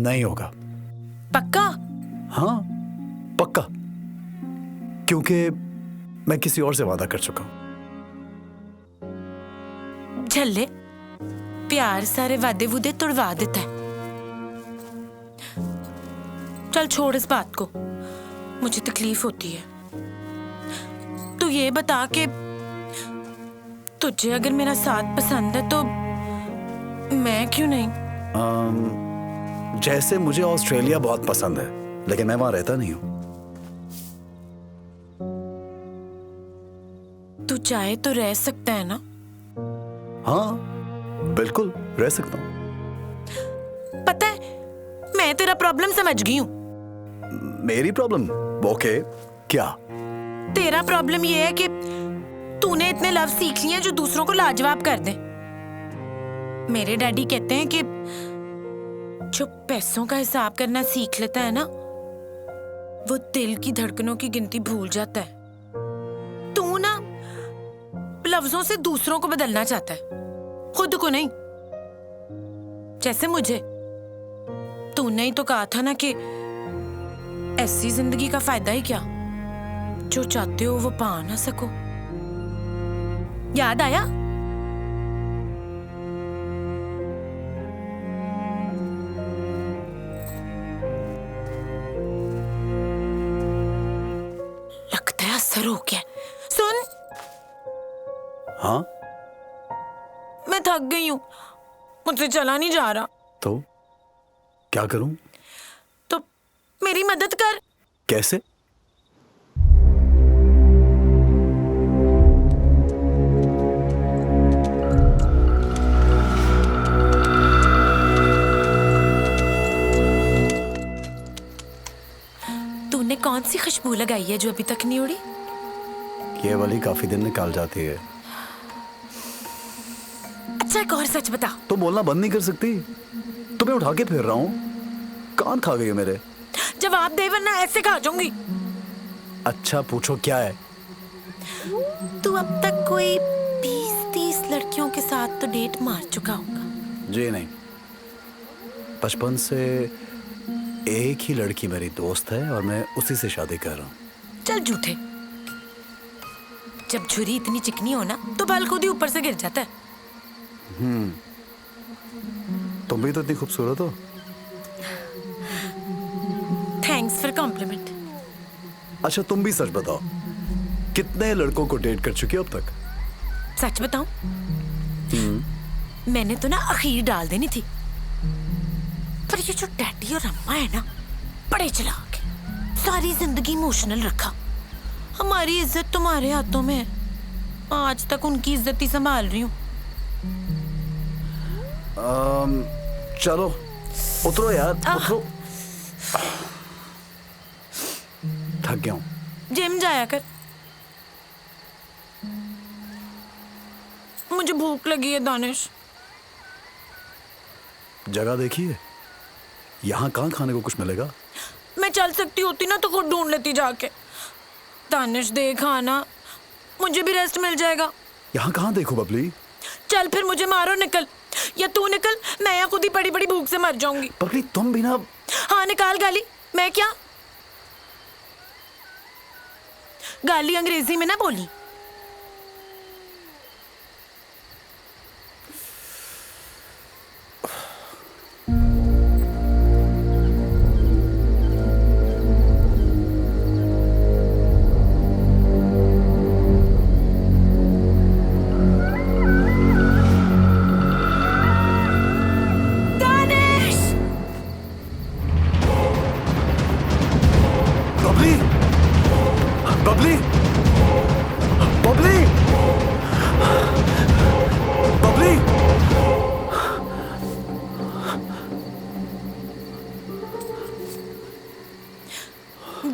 नहीं होगा। पक्का? हाँ पक्का, क्योंकि मैं किसी और से वादा कर चुका हूं। झल्ले, प्यार सारे वादे वुदे तोड़वा देता है। चल छोड़ इस बात को, मुझे तकलीफ होती है। तू ये बता कि तुझे अगर मेरा साथ पसंद है तो मैं क्यों नहीं? जैसे मुझे ऑस्ट्रेलिया बहुत पसंद है, लेकिन मैं वहां रहता नहीं हूं। तू चाहे तो रह सकता है ना? हाँ बिल्कुल रह सकता हूं। पता है, मैं तेरा प्रॉब्लम समझ गई हूं। मेरी प्रॉब्लम? ओके, क्या? तेरा प्रॉब्लम ये है कि तूने इतने लफ्ज सीख लिए हैं जो दूसरों को लाजवाब कर दे। मेरे डैडी कहते हैं कि जो पैसों का हिसाब करना सीख लेता है ना, वो दिल की धड़कनों की गिनती भूल जाता है। तू ना लफ्जों से दूसरों को बदलना चाहता है, खुद को नहीं। जैसे मुझे तूने ही तो कहा था ना कि ऐसी जिंदगी का फायदा ही क्या, जो चाहते हो वो पा ना सको। याद आया? लगता है असर हो गया। सुन। हाँ? मैं थक गई हूं, मुझसे चला नहीं जा रहा। तो क्या करूं? तो मेरी मदद कर। कैसे? तूने कौन सी खुशबू लगाई है जो अभी तक नहीं उड़ी? ये वाली काफी दिन निकाल जाती है। अच्छा एक और सच बता। तो बोलना बंद नहीं कर सकती? तुम्हें उठा के फिर रहा हूं, कान खा गई है मेरे। जवाब दे वरना ऐसे खा जाऊंगी। अच्छा पूछो क्या है? तू अब तक कोई 20-30 लड़कियों के साथ तो डेट मार चुका होगा? जी नहीं, बचपन से एक ही लड़की मेरी दोस्त है और मैं उसी से शादी कर रहा हूँ। चल झूठे। जब छुरी इतनी चिकनी हो ना तो बाल खुद ही ऊपर से गिर जाता है। तुम भी तो इतनी खूबसूरत हो। Thanks for compliment. अच्छा तुम भी सच बताओ, कितने लड़कों को डेट कर चुकी हो अब तक? सच बताऊं? मैंने तो ना अखीर डाल देनी थी, पर ये जो डैडी और अम्मा है ना, बड़े चालाक हैं। सारी जिंदगी इमोशनल रखा। हमारी इज्जत तुम्हारे हाथों में है। आज तक उनकी इज्जत ही संभाल रही हूँ। चलो उतरो यार, उतरो। थक गया हूँ। जिम जाया कर। मुझे भूख लगी है दानिश। जगह देखिए, यहाँ कहाँ खाने को कुछ मिलेगा? मैं चल सकती होती ना तो खुद ढूंढ लेती जाके। दानिश दे खाना, मुझे भी रेस्ट मिल जाएगा। यहाँ कहाँ देखो बबली? चल फिर मुझे मारो, निकल। या तू निकल, मैं यहाँ खुद ही बड़ी बड़ी भूख से मर जाऊंगी। बबली तुम भी ना। हाँ निकाल गाली। मैं क्या गाली अंग्रेजी में ना बोली।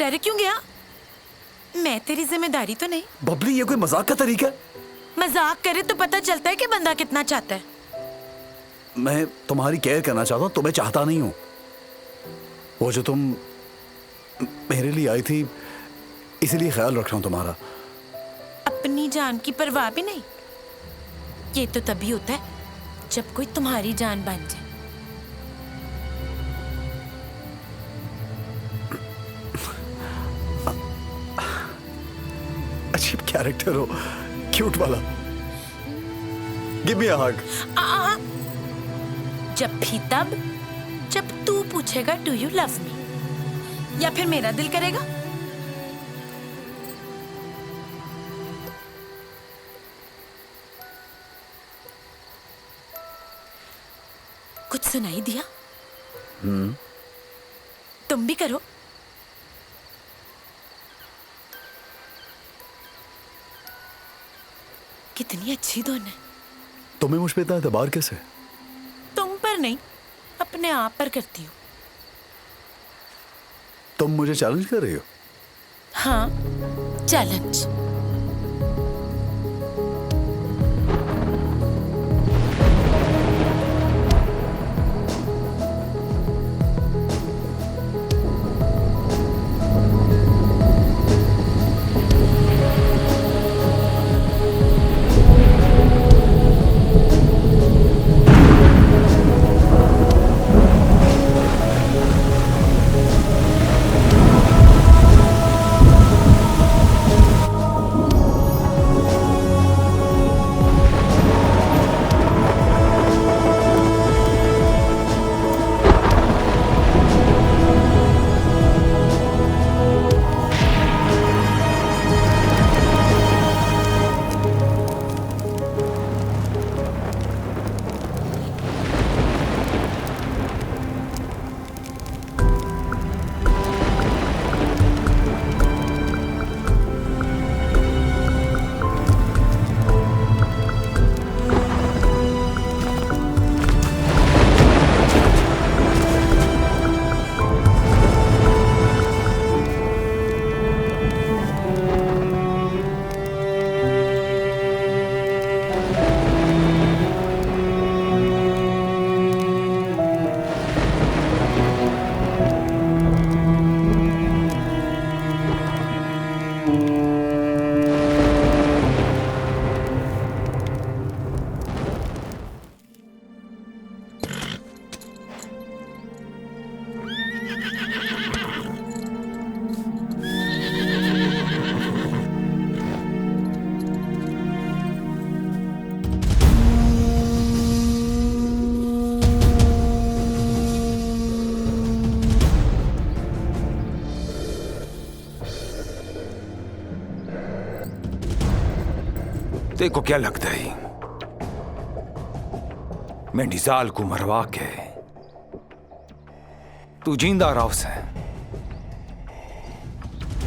डर क्यों गया? मैं तेरी जिम्मेदारी तो नहीं। बबली, ये कोई मजाक का तरीका है? मजाक करे तो पता चलता है कि बंदा कितना चाहता है। मैं तुम्हारी केयर करना चाहता हूँ, तुम्हें चाहता नहीं हूँ। वो जो तुम मेरे लिए आई थी, इसीलिए ख्याल रख रहा हूँ तुम्हारा। अपनी जान की परवाह भी नहीं? ये तो तभी होता है जब कोई तुम्हारी जान बन जाए। अजीब कैरेक्टर हो, क्यूट वाला। गिव मी अ हग। जब भी तब जब तू पूछेगा डू यू लव मी, या फिर मेरा दिल करेगा। कुछ सुनाई दिया? तुम भी करो। कितनी अच्छी धुन है। तुम्हें मुझ पे इतना एतबार कैसे? तुम पर नहीं, अपने आप पर करती हूँ। तुम मुझे चैलेंज कर रही हो? हाँ, चैलेंज। देखो क्या लगता है, मैं निजाल को मरवा के तू जिंदा रहो से,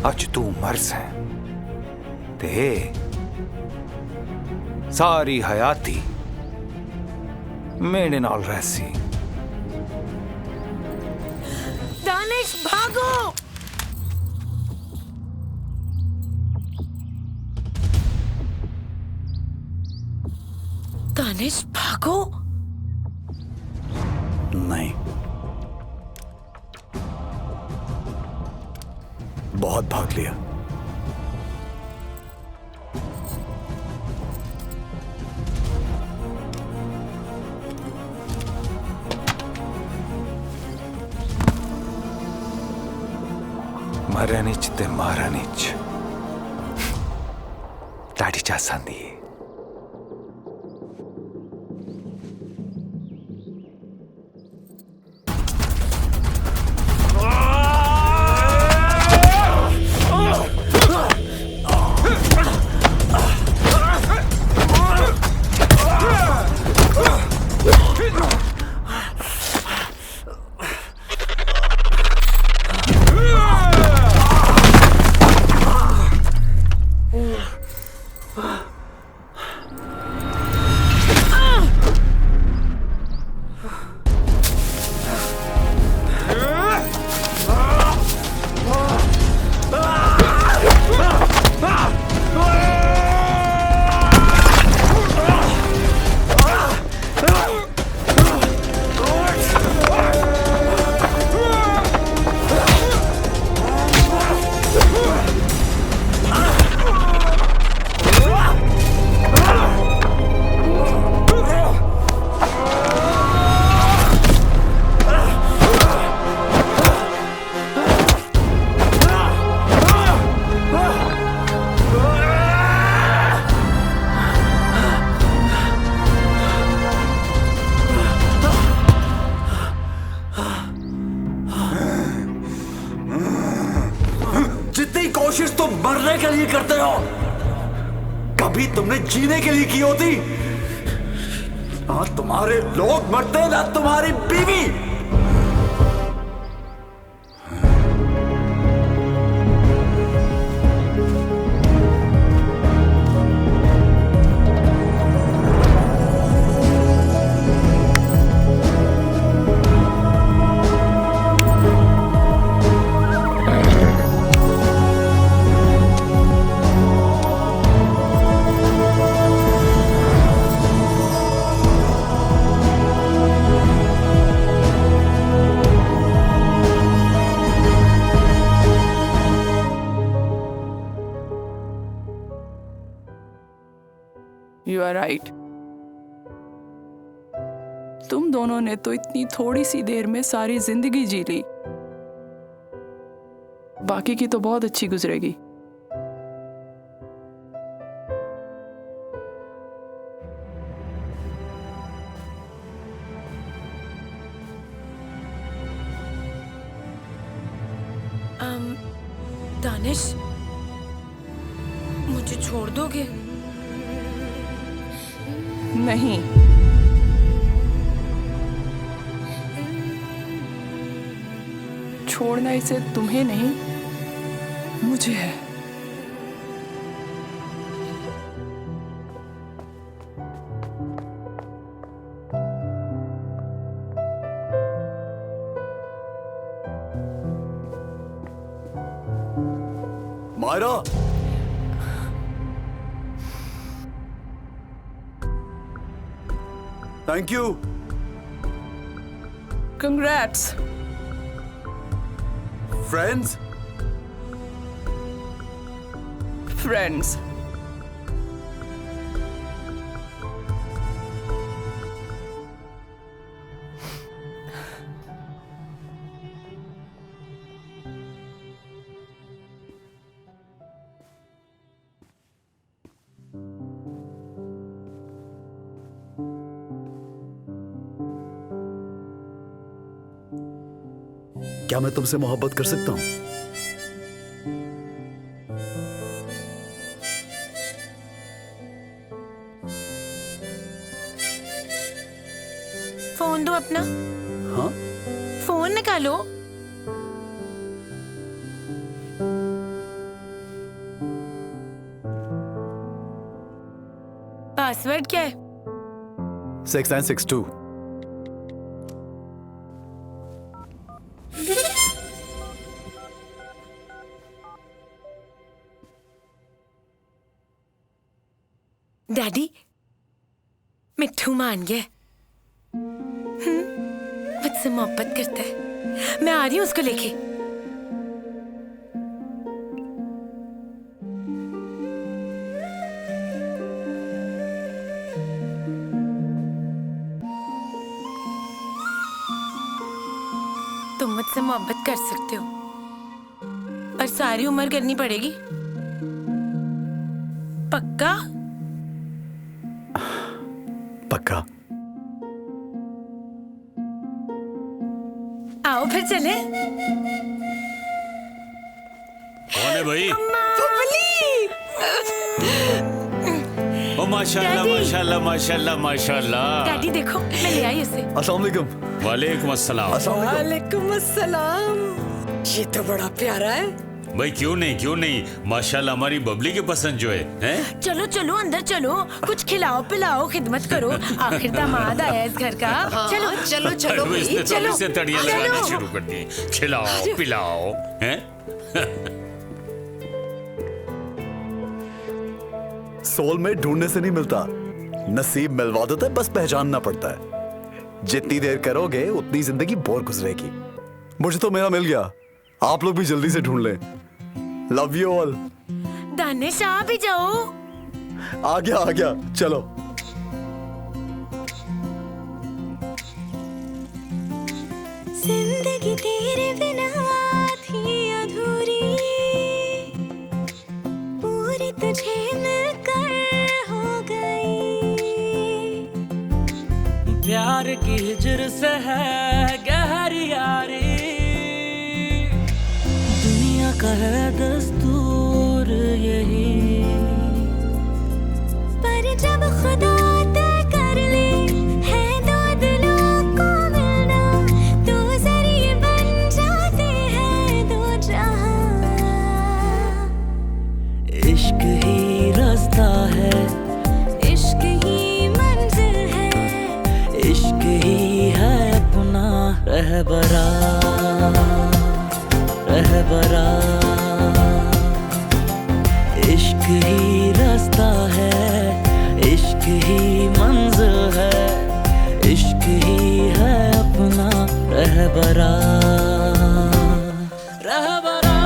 आज तू मर से ते सारी हयाती मेरे नाल रहसी। दानिश भागो। दानिश भागो। नहीं, बहुत भाग लिया। मरनिच ते मारनिच ताड़ी चा संदी। भी तुमने जीने के लिए की होती। ना तुम्हारे लोग मरते, ना तुम्हारी बीवी। You are right. तुम दोनों ने तो इतनी थोड़ी सी देर में सारी जिंदगी जी ली, बाकी की तो बहुत अच्छी गुजरेगी। दानिश, मुझे छोड़ दोगे? नहीं, छोड़ना इसे तुम्हें नहीं, मुझे है। Myra, thank you. Congrats. Friends? Friends. क्या मैं तुमसे मोहब्बत कर सकता हूं? फोन दो अपना। हाँ? फोन निकालो। पासवर्ड क्या है? 6962। डैडी, मिट्ठू मान गया। मुझसे मोहब्बत करता है। मैं आ रही हूँ उसको लेके। तुम मुझसे मोहब्बत कर सकते हो, पर सारी उम्र करनी पड़ेगी। पक्का? पक्का। आओ फिर चले। कौन है भाई? ओ माशाल्लाह माशाल्लाह माशाल्लाह माशाल्लाह। डैडी देखो, मैं ले आई उसे। अस्सलाम वालेकुम। वालेकुम अस्सलाम। वालेकुम अस्सलाम। ये तो बड़ा प्यारा है। भाई क्यों नहीं माशाल्लाह, हमारी बबली के पसंद जो है, हैं? चलो चलो अंदर चलो, कुछ खिलाओ पिलाओ, खिदमत करो। आखिर दामाद आया इस घर का। चलो चलो चलो इसने तो चलो। अभी से तड़ियां लगाना शुरू कर दी। खिलाओ पिलाओ, हैं? सोलमेट ढूंढने से नहीं मिलता, नसीब मिलवा देता है, बस पहचानना पड़ता है। जितनी देर करोगे उतनी जिंदगी बोर गुजरेगी। मुझे तो मेरा मिल गया, आप लोग भी जल्दी से ढूंढ लें। Love you all. दानिश आ भी जाओ। आ गया, चलो। जिंदगी तेरे बिना थी अधूरी, पूरी तुझे मिलकर हो गई। प्यार की हिजर से है गहरी यारी, दुनिया का है दस्तूर यही। खुदा तय कर ले है दो दिलों को मिलना, तो जरिए बन जाते हैं दो जहां। इश्क ही रास्ता है, इश्क ही मंजिल है, इश्क ही है अपना रहबरा, रहबरा। इश्क ही रास्ता है, इश्क ही मंजिल है, इश्क ही है अपना रहबरा, रहबरा,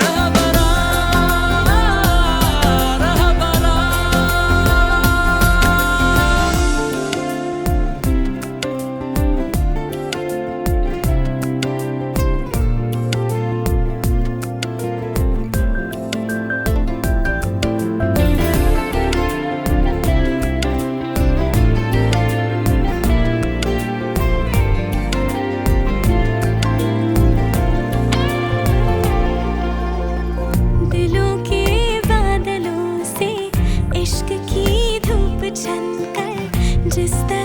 रहबरा, रहबरा। दिलों के बादलों से इश्क की धूप छनकर जिस तरह